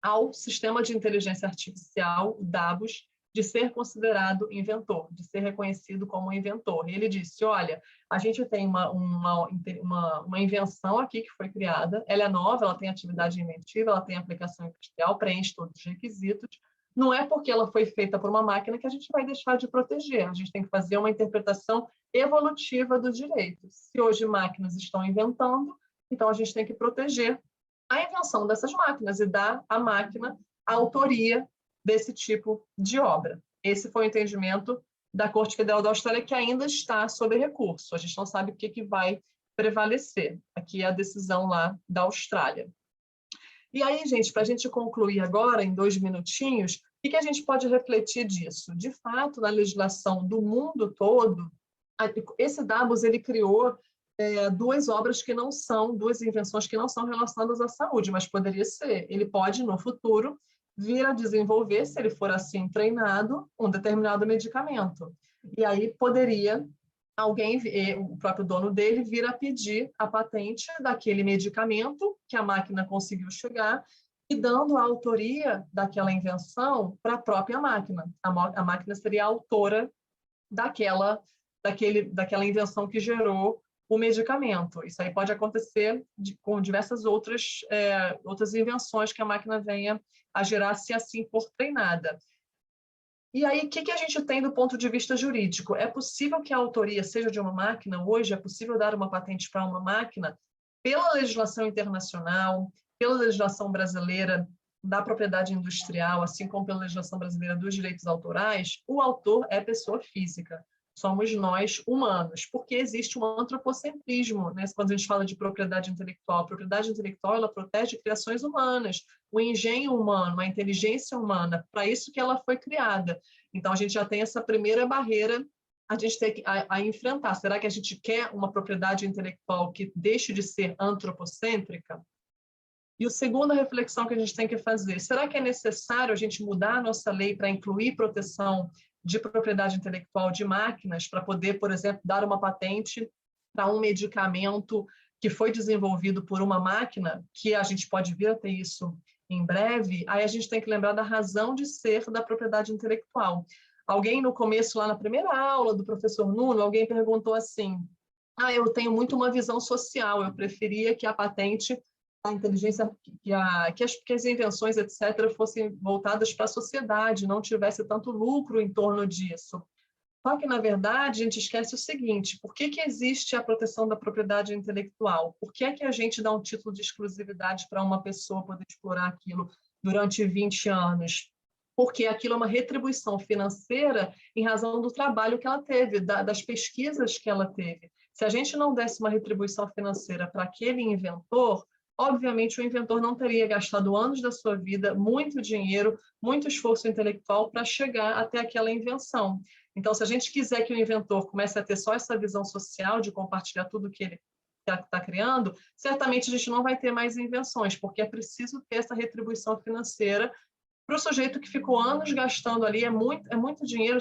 ao sistema de inteligência artificial, o Dabos, de ser considerado inventor, de ser reconhecido como inventor. E ele disse, olha, a gente tem uma invenção aqui que foi criada, ela é nova, ela tem atividade inventiva, ela tem aplicação industrial, preenche todos os requisitos, não é porque ela foi feita por uma máquina que a gente vai deixar de proteger, a gente tem que fazer uma interpretação evolutiva dos direitos. Se hoje máquinas estão inventando, então a gente tem que proteger a invenção dessas máquinas e dar à máquina a autoria desse tipo de obra. Esse foi o entendimento da Corte Federal da Austrália, que ainda está sob recurso. A gente não sabe o que vai prevalecer. Aqui é a decisão lá da Austrália. E aí, gente, para a gente concluir agora, em 2 minutinhos, o que a gente pode refletir disso? De fato, na legislação do mundo todo, esse Dabos, ele criou duas invenções que não são relacionadas à saúde, mas poderia ser. Ele pode, no futuro, vir a desenvolver, se ele for assim treinado, um determinado medicamento. E aí poderia alguém, o próprio dono dele, vir a pedir a patente daquele medicamento que a máquina conseguiu chegar e dando a autoria daquela invenção para a própria máquina. A máquina seria a autora daquela invenção que gerou o medicamento. Isso aí pode acontecer com diversas outras invenções que a máquina venha a gerar, se assim for treinada. E aí, o que a gente tem do ponto de vista jurídico? É possível que a autoria seja de uma máquina? Hoje é possível dar uma patente para uma máquina? Pela legislação internacional, pela legislação brasileira da propriedade industrial, assim como pela legislação brasileira dos direitos autorais, o autor é pessoa física. Somos nós humanos, porque existe um antropocentrismo, né? Quando a gente fala de propriedade intelectual. A propriedade intelectual, ela protege criações humanas, o engenho humano, a inteligência humana, para isso que ela foi criada. Então, a gente já tem essa primeira barreira a gente tem a enfrentar. Será que a gente quer uma propriedade intelectual que deixe de ser antropocêntrica? E a segunda reflexão que a gente tem que fazer, será que é necessário a gente mudar a nossa lei para incluir proteção de propriedade intelectual de máquinas, para poder, por exemplo, dar uma patente para um medicamento que foi desenvolvido por uma máquina, que a gente pode vir a ter isso em breve? Aí a gente tem que lembrar da razão de ser da propriedade intelectual. Alguém no começo, lá na primeira aula do professor Nuno, alguém perguntou assim, eu tenho muito uma visão social, eu preferia que a patente a inteligência, que as invenções, etc., fossem voltadas para a sociedade, não tivesse tanto lucro em torno disso. Só que, na verdade, a gente esquece o seguinte: por que existe a proteção da propriedade intelectual? Por que é que a gente dá um título de exclusividade para uma pessoa poder explorar aquilo durante 20 anos? Porque aquilo é uma retribuição financeira em razão do trabalho que ela teve, das pesquisas que ela teve. Se a gente não desse uma retribuição financeira para aquele inventor, obviamente o inventor não teria gastado anos da sua vida, muito dinheiro, muito esforço intelectual para chegar até aquela invenção. Então, se a gente quiser que o inventor comece a ter só essa visão social de compartilhar tudo que ele está criando, certamente a gente não vai ter mais invenções, porque é preciso ter essa retribuição financeira para o sujeito que ficou anos gastando ali. É muito dinheiro,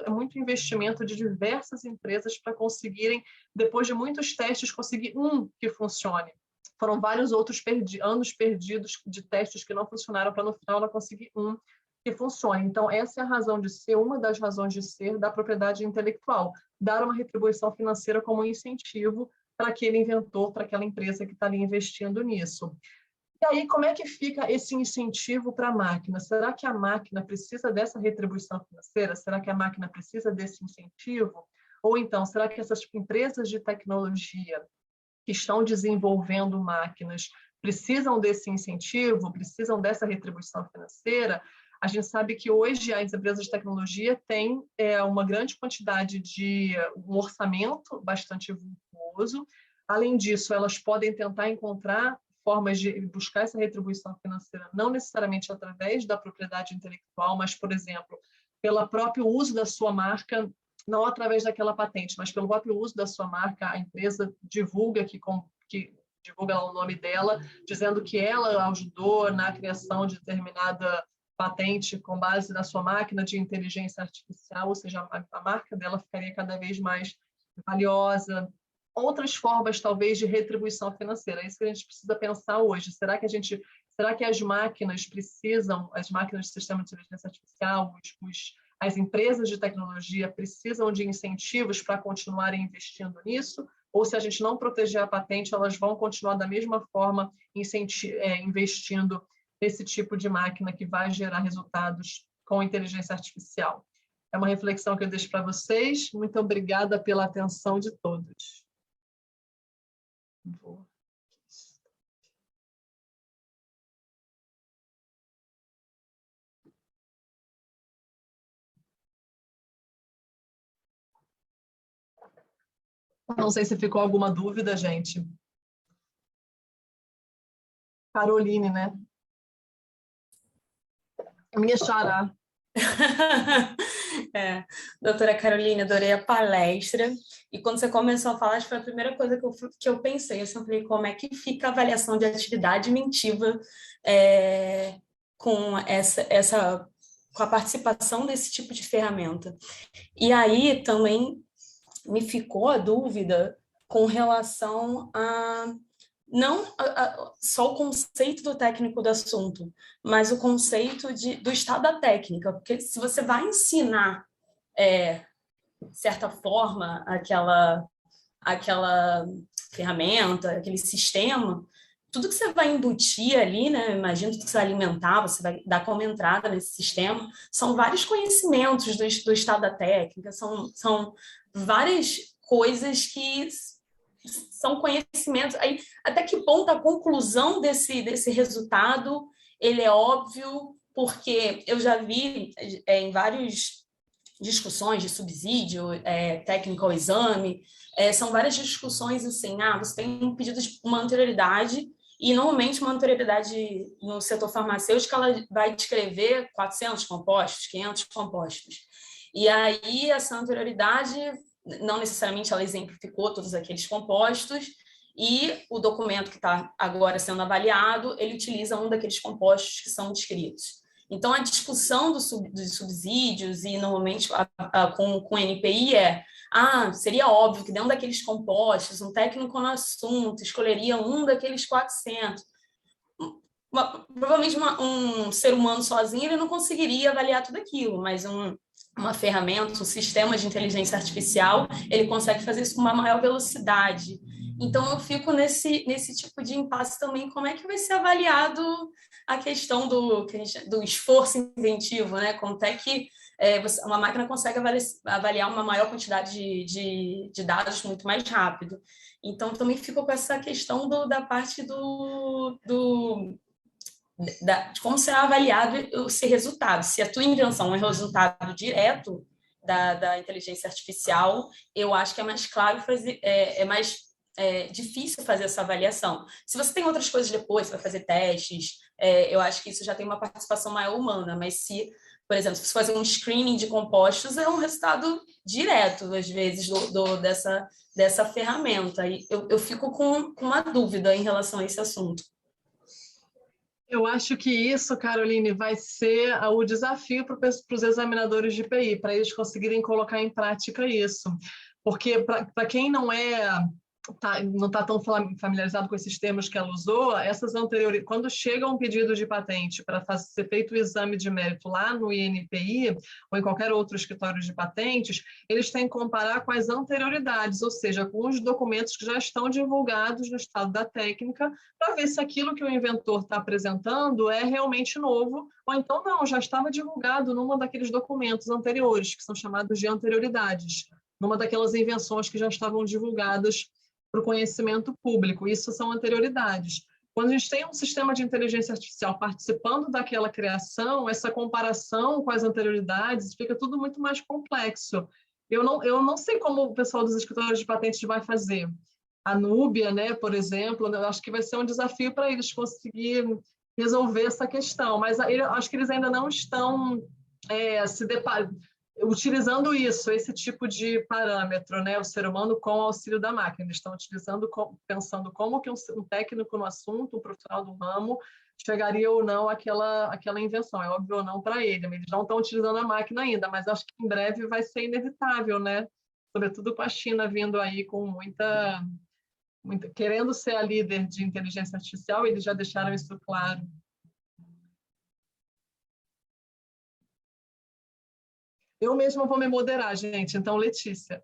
é muito investimento de diversas empresas para conseguirem, depois de muitos testes, conseguir um que funcione. Foram vários outros anos perdidos de testes que não funcionaram para no final ela conseguir um que funcione. Então, essa é a razão de ser, uma das razões de ser da propriedade intelectual, dar uma retribuição financeira como incentivo para aquele inventor, para aquela empresa que está ali investindo nisso. E aí, como é que fica esse incentivo para a máquina? Será que a máquina precisa dessa retribuição financeira? Será que a máquina precisa desse incentivo? Ou então, será que essas empresas de tecnologia que estão desenvolvendo máquinas precisam desse incentivo, precisam dessa retribuição financeira? A gente sabe que hoje as empresas de tecnologia têm uma grande quantidade de um orçamento bastante vultuoso. Além disso, elas podem tentar encontrar formas de buscar essa retribuição financeira, não necessariamente através da propriedade intelectual, mas, por exemplo, pelo próprio uso da sua marca, não através daquela patente, mas pelo próprio uso da sua marca. A empresa divulga que divulga o nome dela, dizendo que ela ajudou na criação de determinada patente com base na sua máquina de inteligência artificial, ou seja, a marca dela ficaria cada vez mais valiosa. Outras formas, talvez, de retribuição financeira. É isso que a gente precisa pensar hoje. Será que as máquinas precisam, as máquinas de sistema de inteligência artificial, as empresas de tecnologia precisam de incentivos para continuarem investindo nisso? Ou se a gente não proteger a patente, elas vão continuar da mesma forma investindo nesse tipo de máquina que vai gerar resultados com inteligência artificial? É uma reflexão que eu deixo para vocês. Muito obrigada pela atenção de todos. Não sei se ficou alguma dúvida, gente. Caroline, né? Minha xará. Doutora Carolina, adorei a palestra. E quando você começou a falar, acho que foi a primeira coisa que eu pensei. Eu falei, como é que fica a avaliação de atividade mentiva com com a participação desse tipo de ferramenta? E aí também me ficou a dúvida com relação a não só o conceito do técnico do assunto, mas o conceito do estado da técnica, porque se você vai ensinar, de certa forma, aquela ferramenta, aquele sistema, tudo que você vai embutir ali, né? Imagino tudo que você vai alimentar, você vai dar como entrada nesse sistema, são vários conhecimentos do estado da técnica, são várias coisas que são conhecimentos. Aí, até que ponto a conclusão desse resultado ele é óbvio, porque eu já vi em várias discussões de subsídio, técnico ao exame, são várias discussões assim, você tem um pedido de uma anterioridade, e normalmente uma anterioridade no setor farmacêutico ela vai descrever 400 compostos, 500 compostos. E aí essa anterioridade não necessariamente ela exemplificou todos aqueles compostos, e o documento que está agora sendo avaliado, ele utiliza um daqueles compostos que são descritos. Então, a discussão dos subsídios, e normalmente com NPI seria óbvio que dentro daqueles compostos, um técnico no assunto escolheria um daqueles 400. Provavelmente um ser humano sozinho ele não conseguiria avaliar tudo aquilo, mas uma ferramenta, um sistema de inteligência artificial, ele consegue fazer isso com uma maior velocidade. Então, eu fico nesse tipo de impasse também. Como é que vai ser avaliado a questão do esforço inventivo, né? Como é que uma máquina consegue avaliar uma maior quantidade de dados muito mais rápido. Então, também fico com essa questão da parte de como será avaliado esse resultado. Se a tua invenção é um resultado direto da inteligência artificial, eu acho que é mais claro fazer, é mais difícil fazer essa avaliação. Se você tem outras coisas depois, você vai fazer testes, eu acho que isso já tem uma participação maior humana, mas se, por exemplo, se você fazer um screening de compostos, é um resultado direto, às vezes, dessa ferramenta. E eu fico com uma dúvida em relação a esse assunto. Eu acho que isso, Caroline, vai ser o desafio para os examinadores de PI, para eles conseguirem colocar em prática isso. Porque, para quem não está tão familiarizado com esses termos que ela usou, essas anteriores, quando chega um pedido de patente para ser feito o exame de mérito lá no INPI ou em qualquer outro escritório de patentes, eles têm que comparar com as anterioridades, ou seja, com os documentos que já estão divulgados no estado da técnica, para ver se aquilo que o inventor está apresentando é realmente novo, ou então não, já estava divulgado numa daqueles documentos anteriores, que são chamados de anterioridades, numa daquelas invenções que já estavam divulgadas para o conhecimento público. Isso são anterioridades. Quando a gente tem um sistema de inteligência artificial participando daquela criação, essa comparação com as anterioridades fica tudo muito mais complexo. Eu não sei como o pessoal dos escritórios de patentes vai fazer. A Núbia, né, por exemplo, eu acho que vai ser um desafio para eles conseguirem resolver essa questão, mas eu acho que eles ainda não estão se deparando utilizando esse tipo de parâmetro, né, o ser humano com o auxílio da máquina. Eles estão utilizando, pensando como que um técnico no assunto, um profissional do ramo, chegaria ou não àquela invenção. É óbvio ou não para ele, mas eles não estão utilizando a máquina ainda, mas acho que em breve vai ser inevitável, né? Sobretudo com a China vindo aí com muita querendo ser a líder de inteligência artificial, eles já deixaram isso claro. Eu mesma vou me moderar, gente. Então, Letícia.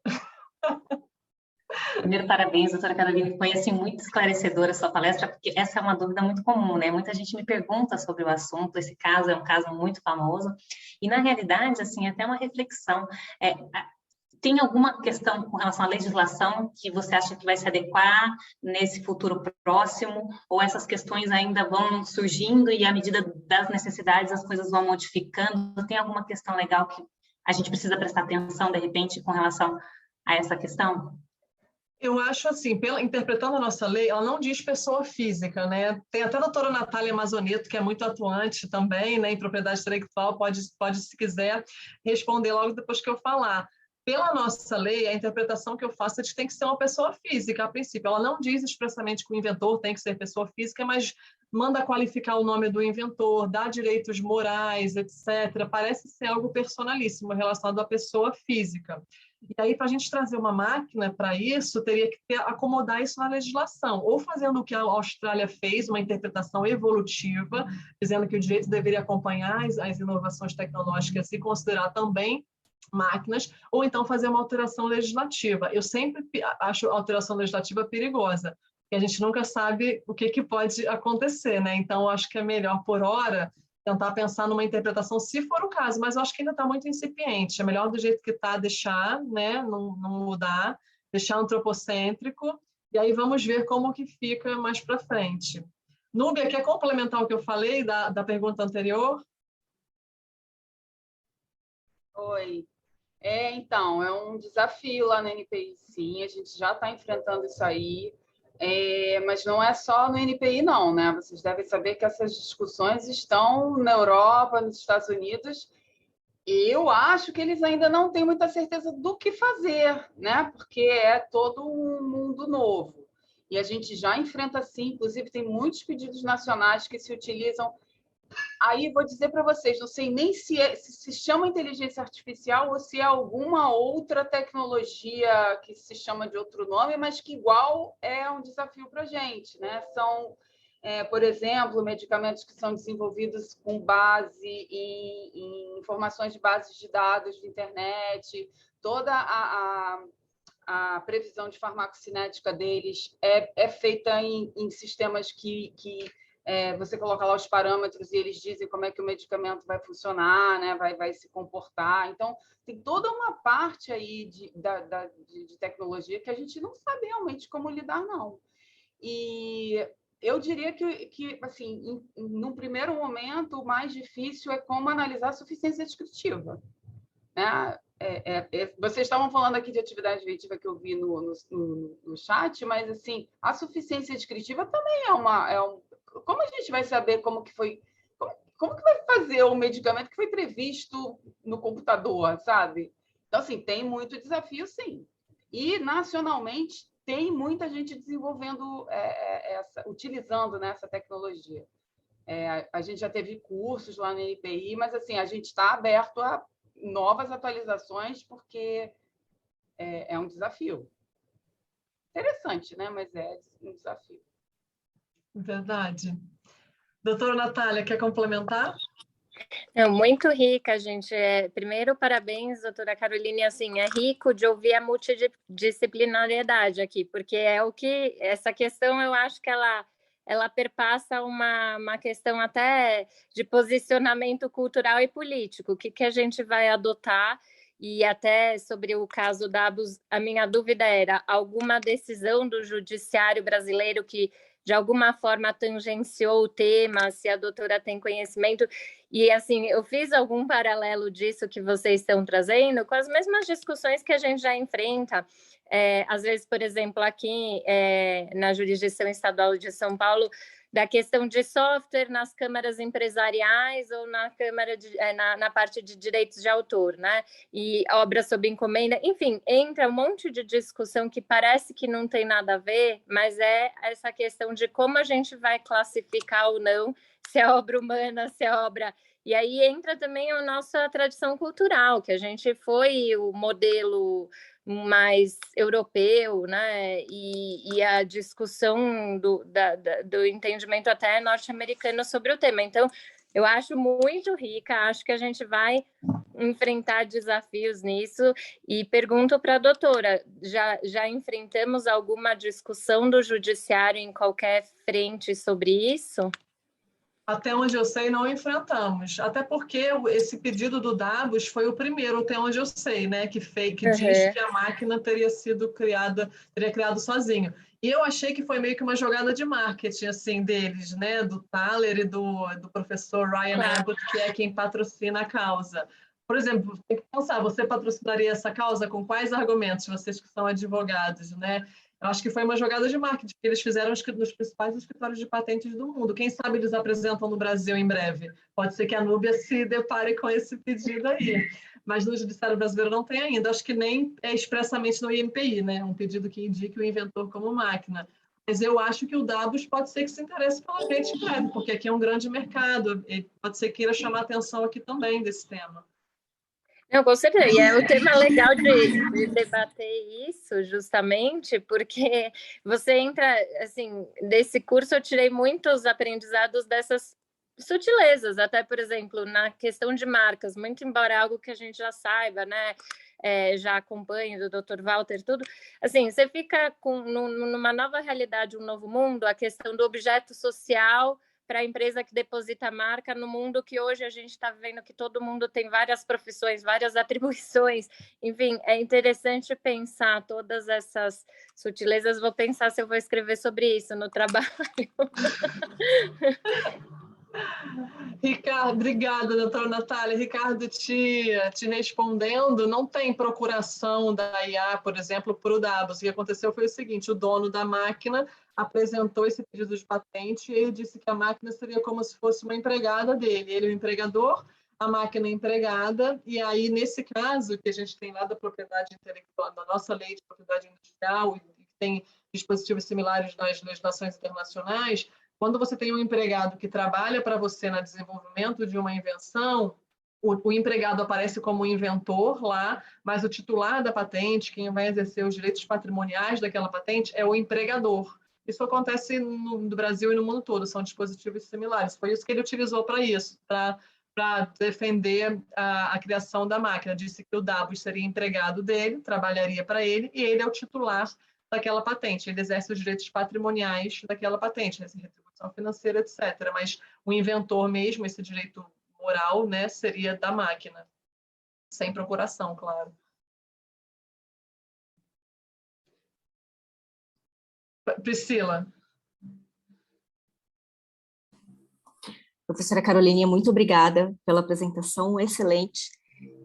Primeiro, parabéns, doutora Carolina. Foi assim, muito esclarecedora a sua palestra, porque essa é uma dúvida muito comum, né? Muita gente me pergunta sobre o assunto, esse caso é um caso muito famoso, e na realidade, assim, até uma reflexão. Tem alguma questão com relação à legislação que você acha que vai se adequar nesse futuro próximo, ou essas questões ainda vão surgindo e à medida das necessidades as coisas vão modificando? Tem alguma questão legal que a gente precisa prestar atenção, de repente, com relação a essa questão? Eu acho assim, interpretando a nossa lei, ela não diz pessoa física, né? Tem até a doutora Natália Mazzonetto, que é muito atuante também, né, em propriedade intelectual, pode, se quiser, responder logo depois que eu falar. Pela nossa lei, a interpretação que eu faço é de que tem que ser uma pessoa física, a princípio. Ela não diz expressamente que o inventor tem que ser pessoa física, mas manda qualificar o nome do inventor, dá direitos morais, etc. Parece ser algo personalíssimo relacionado à pessoa física. E aí, para a gente trazer uma máquina para isso, teria que acomodar isso na legislação, ou fazendo o que a Austrália fez, uma interpretação evolutiva, dizendo que o direito deveria acompanhar as inovações tecnológicas e considerar também máquinas, ou então fazer uma alteração legislativa. Eu sempre acho a alteração legislativa perigosa, porque a gente nunca sabe o que pode acontecer, né? Então, acho que é melhor, por hora, tentar pensar numa interpretação, se for o caso, mas eu acho que ainda está muito incipiente. É melhor do jeito que está deixar, né? Não mudar, deixar antropocêntrico, e aí vamos ver como que fica mais para frente. Núbia, quer complementar o que eu falei da pergunta anterior? Oi. Então, é um desafio lá no NPI, sim, a gente já está enfrentando isso aí, mas não é só no NPI, não, né? Vocês devem saber que essas discussões estão na Europa, nos Estados Unidos, e eu acho que eles ainda não têm muita certeza do que fazer, né? Porque é todo um mundo novo. E a gente já enfrenta, sim, inclusive tem muitos pedidos nacionais que se utilizam. Aí vou dizer para vocês, não sei nem se chama inteligência artificial ou se é alguma outra tecnologia que se chama de outro nome, mas que igual é um desafio para a gente, né? São, por exemplo, medicamentos que são desenvolvidos com base em informações de bases de dados de internet, toda a previsão de farmacocinética deles é feita em sistemas que você coloca lá os parâmetros e eles dizem como é que o medicamento vai funcionar, né? vai se comportar. Então, tem toda uma parte aí de tecnologia que a gente não sabe realmente como lidar, não. E eu diria que assim, num primeiro momento, o mais difícil é como analisar a suficiência descritiva. Né? Vocês estavam falando aqui de atividade efetiva que eu vi no chat, mas assim, a suficiência descritiva também como a gente vai saber como que foi, como que vai fazer o medicamento que foi previsto no computador, sabe? Então, assim, tem muito desafio, sim. E, nacionalmente, tem muita gente desenvolvendo, utilizando, né, essa tecnologia. A gente já teve cursos lá no NPI, mas, assim, a gente está aberto a novas atualizações, porque é um desafio. Interessante, né? Mas é um desafio. Verdade. Doutora Natália, quer complementar? Muito rica, gente. Primeiro, parabéns, doutora Caroline. Assim, é rico de ouvir a multidisciplinariedade aqui, porque essa questão, eu acho que ela perpassa uma questão até de posicionamento cultural e político. O que a gente vai adotar? E até sobre o caso da Abus, a minha dúvida era alguma decisão do judiciário brasileiro que de alguma forma tangenciou o tema, se a doutora tem conhecimento. E, assim, eu fiz algum paralelo disso que vocês estão trazendo com as mesmas discussões que a gente já enfrenta. Às vezes, por exemplo, aqui na jurisdição estadual de São Paulo, da questão de software nas câmaras empresariais ou na câmara na parte de direitos de autor, né? E obra sob encomenda, enfim, entra um monte de discussão que parece que não tem nada a ver, mas é essa questão de como a gente vai classificar ou não, se é obra humana, se é obra... E aí entra também a nossa tradição cultural, que a gente foi o modelo mais europeu, né? E a discussão do entendimento até norte-americano sobre o tema. Então, eu acho muito rica, acho que a gente vai enfrentar desafios nisso. E pergunto para a doutora, já enfrentamos alguma discussão do judiciário em qualquer frente sobre isso? Até onde eu sei, não enfrentamos. Até porque esse pedido do Dabos foi o primeiro, até onde eu sei, né? Que diz que a máquina teria criado sozinho. E eu achei que foi meio que uma jogada de marketing, assim, deles, né? Do Thaler e do professor Ryan Abbott, que é quem patrocina a causa. Por exemplo, tem que pensar, você patrocinaria essa causa com quais argumentos, vocês que são advogados, né? Eu acho que foi uma jogada de marketing que eles fizeram nos principais escritórios de patentes do mundo. Quem sabe eles apresentam no Brasil em breve. Pode ser que a Núbia se depare com esse pedido aí. Mas no Judiciário Brasileiro não tem ainda. Acho que nem é expressamente no INPI, né? Um pedido que indique o inventor como máquina. Mas eu acho que o Dabos pode ser que se interesse pela gente em breve, porque aqui é um grande mercado. E pode ser que queira chamar a atenção aqui também desse tema. Não, com certeza. E é um tema legal de debater isso, justamente, porque você entra, assim, desse curso eu tirei muitos aprendizados dessas sutilezas, até, por exemplo, na questão de marcas, muito embora é algo que a gente já saiba, né? Já acompanho do Dr. Walter, tudo, assim, você fica numa nova realidade, um novo mundo, a questão do objeto social para a empresa que deposita a marca no mundo que hoje a gente está vendo que todo mundo tem várias profissões, várias atribuições. Enfim, é interessante pensar todas essas sutilezas. Vou pensar se eu vou escrever sobre isso no trabalho. Ricardo, obrigada, doutora Natália. Ricardo, te respondendo, não tem procuração da IA, por exemplo, para o Dabos. O que aconteceu foi o seguinte, o dono da máquina apresentou esse pedido de patente e ele disse que a máquina seria como se fosse uma empregada dele. Ele é o empregador, a máquina é empregada, e aí, nesse caso, que a gente tem lá da propriedade intelectual, da nossa lei de propriedade industrial, e tem dispositivos similares nas legislações internacionais, quando você tem um empregado que trabalha para você no desenvolvimento de uma invenção, o empregado aparece como inventor lá, mas o titular da patente, quem vai exercer os direitos patrimoniais daquela patente, é o empregador. Isso acontece no Brasil e no mundo todo, são dispositivos similares. Foi isso que ele utilizou para isso, para para defender a criação da máquina. Disse que o Dabos seria empregado dele, trabalharia para ele, e ele é o titular daquela patente. Ele exerce os direitos patrimoniais daquela patente, né, retribuição financeira, etc. Mas o inventor mesmo, esse direito moral, né, seria da máquina, sem procuração, claro. Priscila. Professora Caroline, muito obrigada pela apresentação, excelente.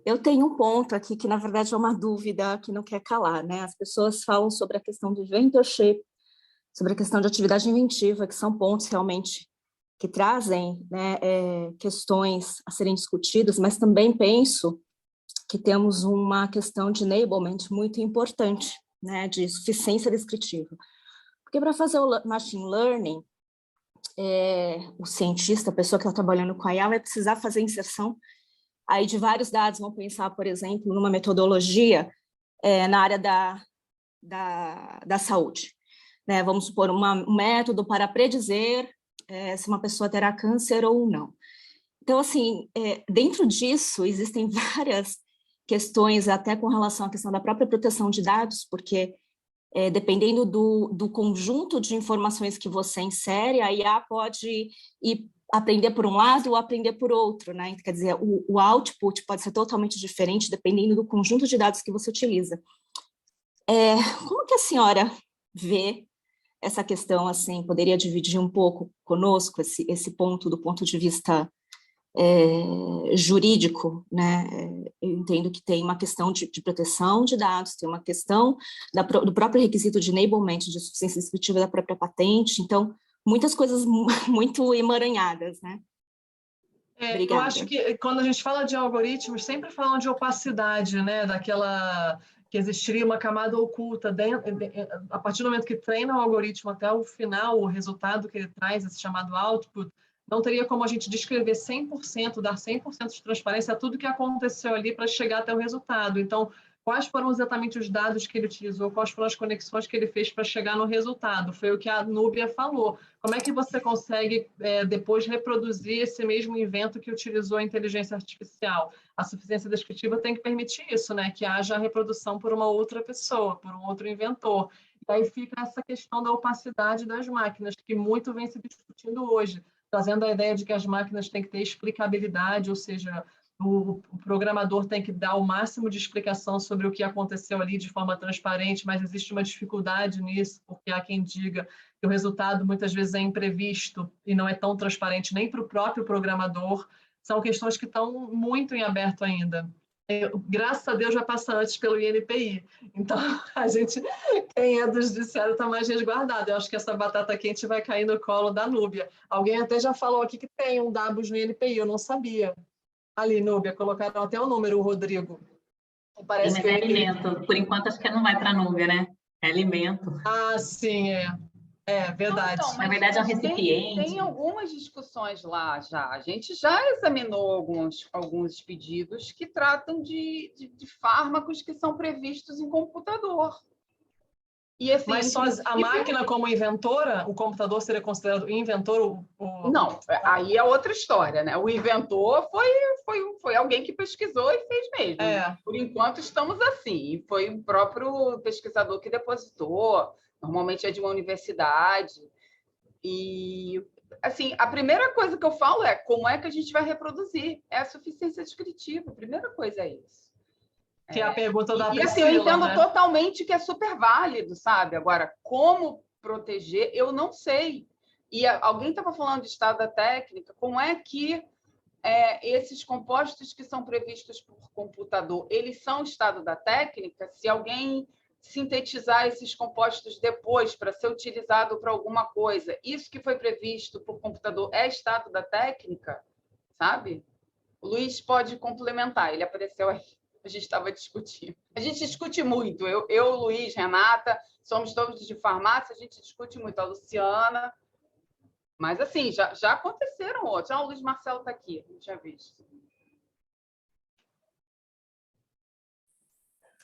Eu tenho um ponto aqui que, na verdade, é uma dúvida que não quer calar, né? As pessoas falam sobre a questão do inventorship, sobre a questão de atividade inventiva, que são pontos realmente que trazem, né, questões a serem discutidas, mas também penso que temos uma questão de enablement muito importante, né, de suficiência descritiva. Porque para fazer o machine learning, o cientista, a pessoa que está trabalhando com a IA, vai precisar fazer inserção aí de vários dados. Vamos pensar, por exemplo, numa metodologia na área da saúde. Né? Vamos supor um método para predizer se uma pessoa terá câncer ou não. Então, assim, dentro disso, existem várias questões, até com relação à questão da própria proteção de dados, porque dependendo do conjunto de informações que você insere, a IA pode ir aprender por um lado ou aprender por outro, né? Quer dizer, o output pode ser totalmente diferente dependendo do conjunto de dados que você utiliza. Como que a senhora vê essa questão, assim, poderia dividir um pouco conosco esse ponto do ponto de vista jurídico, né? Eu entendo que tem uma questão de proteção de dados, tem uma questão do próprio requisito de enablement, de suficiência descritiva da própria patente, então, muitas coisas muito emaranhadas, né? Eu acho que quando a gente fala de algoritmos, sempre falam de opacidade, né? Daquela que existiria uma camada oculta a partir do momento que treina o algoritmo até o final, o resultado que ele traz, esse chamado output, não teria como a gente descrever 100%, dar 100% de transparência a tudo que aconteceu ali para chegar até o resultado. Então, quais foram exatamente os dados que ele utilizou, quais foram as conexões que ele fez para chegar no resultado? Foi o que a Núbia falou. Como é que você consegue depois reproduzir esse mesmo invento que utilizou a inteligência artificial? A suficiência descritiva tem que permitir isso, né? Que haja a reprodução por uma outra pessoa, por um outro inventor. E aí fica essa questão da opacidade das máquinas, que muito vem se discutindo hoje, trazendo a ideia de que as máquinas têm que ter explicabilidade, ou seja, o programador tem que dar o máximo de explicação sobre o que aconteceu ali de forma transparente, mas existe uma dificuldade nisso, porque há quem diga que o resultado muitas vezes é imprevisto e não é tão transparente nem para o próprio programador. São questões que estão muito em aberto ainda. Graças a Deus já passa antes pelo INPI. Então, quem é do judiciário está mais resguardado. Eu acho que essa batata quente vai cair no colo da Núbia. Alguém até já falou aqui que tem um Dabos no INPI, eu não sabia. Ali, Núbia, colocaram até o número, o Rodrigo. Parece que é alimento. Por enquanto, acho que não vai para a Núbia, né? É alimento. Ah, sim, verdade. Então, na verdade, é um recipiente. Tem algumas discussões lá já. A gente já examinou alguns pedidos que tratam de fármacos que são previstos em computador. E, assim, mas só a máquina como inventora, o computador seria considerado inventor? Não, aí é outra história, né? O inventor foi alguém que pesquisou e fez mesmo. Por enquanto estamos assim. Foi o próprio pesquisador que depositou. Normalmente é de uma universidade. E, assim, a primeira coisa que eu falo é como é que a gente vai reproduzir. É a suficiência descritiva. A primeira coisa é isso. Que é a pergunta da Priscila, assim, eu entendo totalmente que é super válido, sabe? Agora, como proteger, eu não sei. E alguém estava falando de estado da técnica, como é que esses compostos que são previstos por computador, eles são estado da técnica? Se alguém sintetizar esses compostos depois para ser utilizado para alguma coisa, isso que foi previsto por computador é estado da técnica, sabe? O Luiz pode complementar, ele apareceu aí. A gente estava discutindo. A gente discute muito. Eu, Luiz, Renata, somos todos de farmácia, a gente discute muito. A Luciana. Mas, assim, já aconteceram outros. O Luiz Marcelo está aqui, não tinha visto.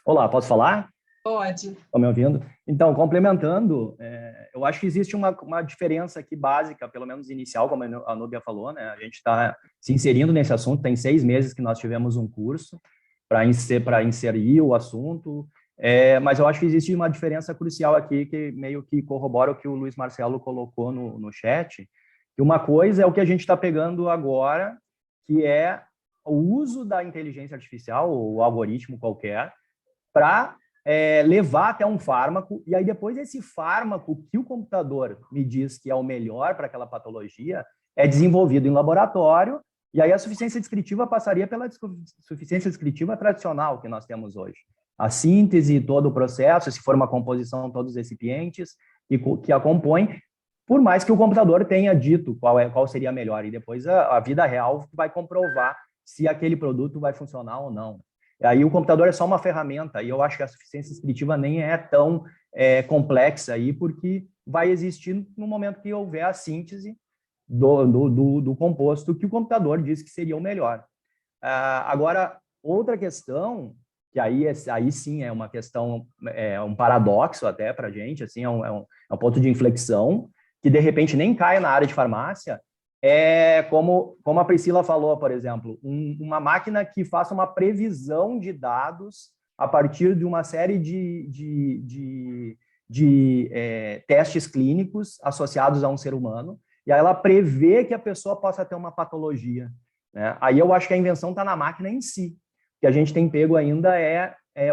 Olá, posso falar? Pode. Estão me ouvindo? Então, complementando, eu acho que existe uma diferença aqui básica, pelo menos inicial, como a Núbia falou, né? A gente está se inserindo nesse assunto, tem 6 meses que nós tivemos um curso para inserir o assunto, mas eu acho que existe uma diferença crucial aqui, que meio que corrobora o que o Luiz Marcelo colocou no chat, que uma coisa é o que a gente está pegando agora, que é o uso da inteligência artificial, ou o algoritmo qualquer, para levar até um fármaco, e aí depois esse fármaco que o computador me diz que é o melhor para aquela patologia, é desenvolvido em laboratório, e aí a suficiência descritiva passaria pela suficiência descritiva tradicional que nós temos hoje. A síntese, todo o processo, se for uma composição, todos os recipientes que a compõem, por mais que o computador tenha dito qual seria a melhor, e depois a vida real vai comprovar se aquele produto vai funcionar ou não. Aí o computador é só uma ferramenta, e eu acho que a suficiência descritiva nem é tão complexa aí, porque vai existir no momento que houver a síntese do composto que o computador diz que seria o melhor. Agora, outra questão, que aí sim é uma questão, um paradoxo até para a gente, assim, é um ponto de inflexão, que de repente nem cai na área de farmácia, como a Priscila falou, por exemplo, uma máquina que faça uma previsão de dados a partir de uma série de testes clínicos associados a um ser humano, e aí ela prevê que a pessoa possa ter uma patologia, né? Aí eu acho que a invenção está na máquina em si. O que a gente tem pego ainda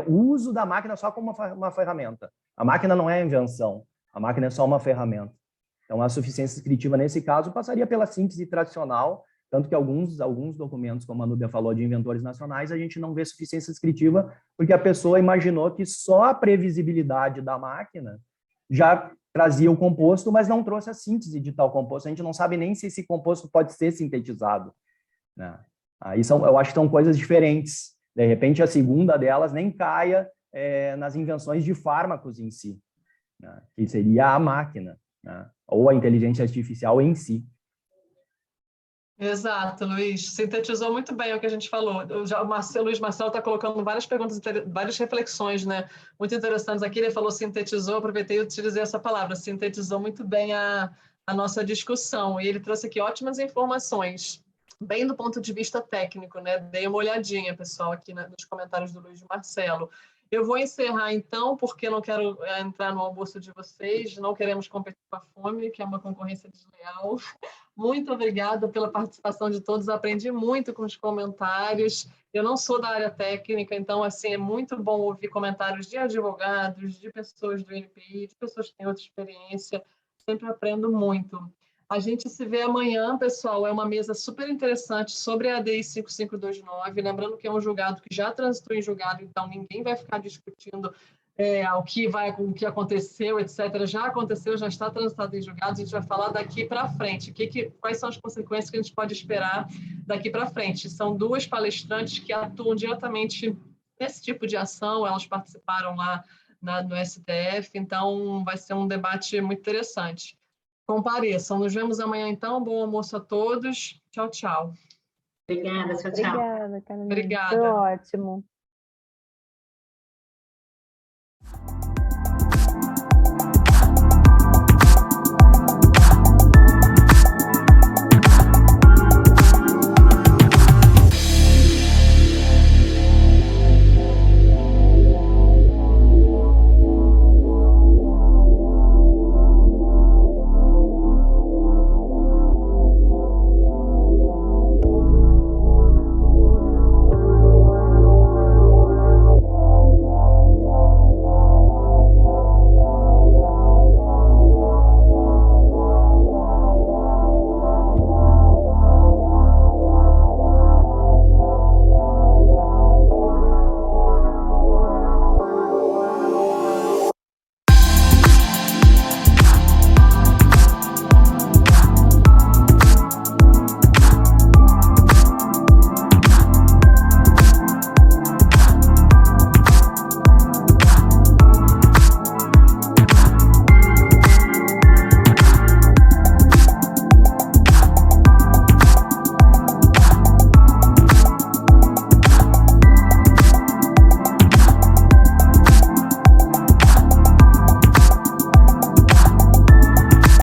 o uso da máquina só como uma ferramenta. A máquina não é a invenção, a máquina é só uma ferramenta. Então, a suficiência descritiva, nesse caso, passaria pela síntese tradicional, tanto que alguns documentos, como a Núbia falou, de inventores nacionais, a gente não vê suficiência descritiva, porque a pessoa imaginou que só a previsibilidade da máquina já trazia o composto, mas não trouxe a síntese de tal composto. A gente não sabe nem se esse composto pode ser sintetizado, né? Aí eu acho que são coisas diferentes. De repente, a segunda delas nem caia nas invenções de fármacos em si, né? Que seria a máquina, né? Ou a inteligência artificial em si. Exato, Luiz. Sintetizou muito bem o que a gente falou. O Luiz Marcelo está colocando várias perguntas, várias reflexões, né, muito interessantes aqui. Ele falou sintetizou, aproveitei e utilizei essa palavra, sintetizou muito bem a nossa discussão. E ele trouxe aqui ótimas informações, bem do ponto de vista técnico, né? Dei uma olhadinha, pessoal, aqui nos comentários do Luiz Marcelo. Eu vou encerrar, então, porque não quero entrar no almoço de vocês, não queremos competir com a fome, que é uma concorrência desleal. Muito obrigada pela participação de todos, aprendi muito com os comentários. Eu não sou da área técnica, então, assim, é muito bom ouvir comentários de advogados, de pessoas do NPI, de pessoas que têm outra experiência, sempre aprendo muito. A gente se vê amanhã, pessoal, é uma mesa super interessante sobre a ADI 5529, lembrando que é um julgado que já transitou em julgado, então ninguém vai ficar discutindo o que aconteceu, etc. Já aconteceu, já está transitado em julgado, a gente vai falar daqui para frente, quais são as consequências que a gente pode esperar daqui para frente. São duas palestrantes que atuam diretamente nesse tipo de ação, elas participaram lá no STF, então vai ser um debate muito interessante. Compareçam. Nos vemos amanhã, então. Bom almoço a todos. Tchau, tchau. Obrigada, tchau, tchau. Obrigada, Carolina. Obrigada. Foi ótimo.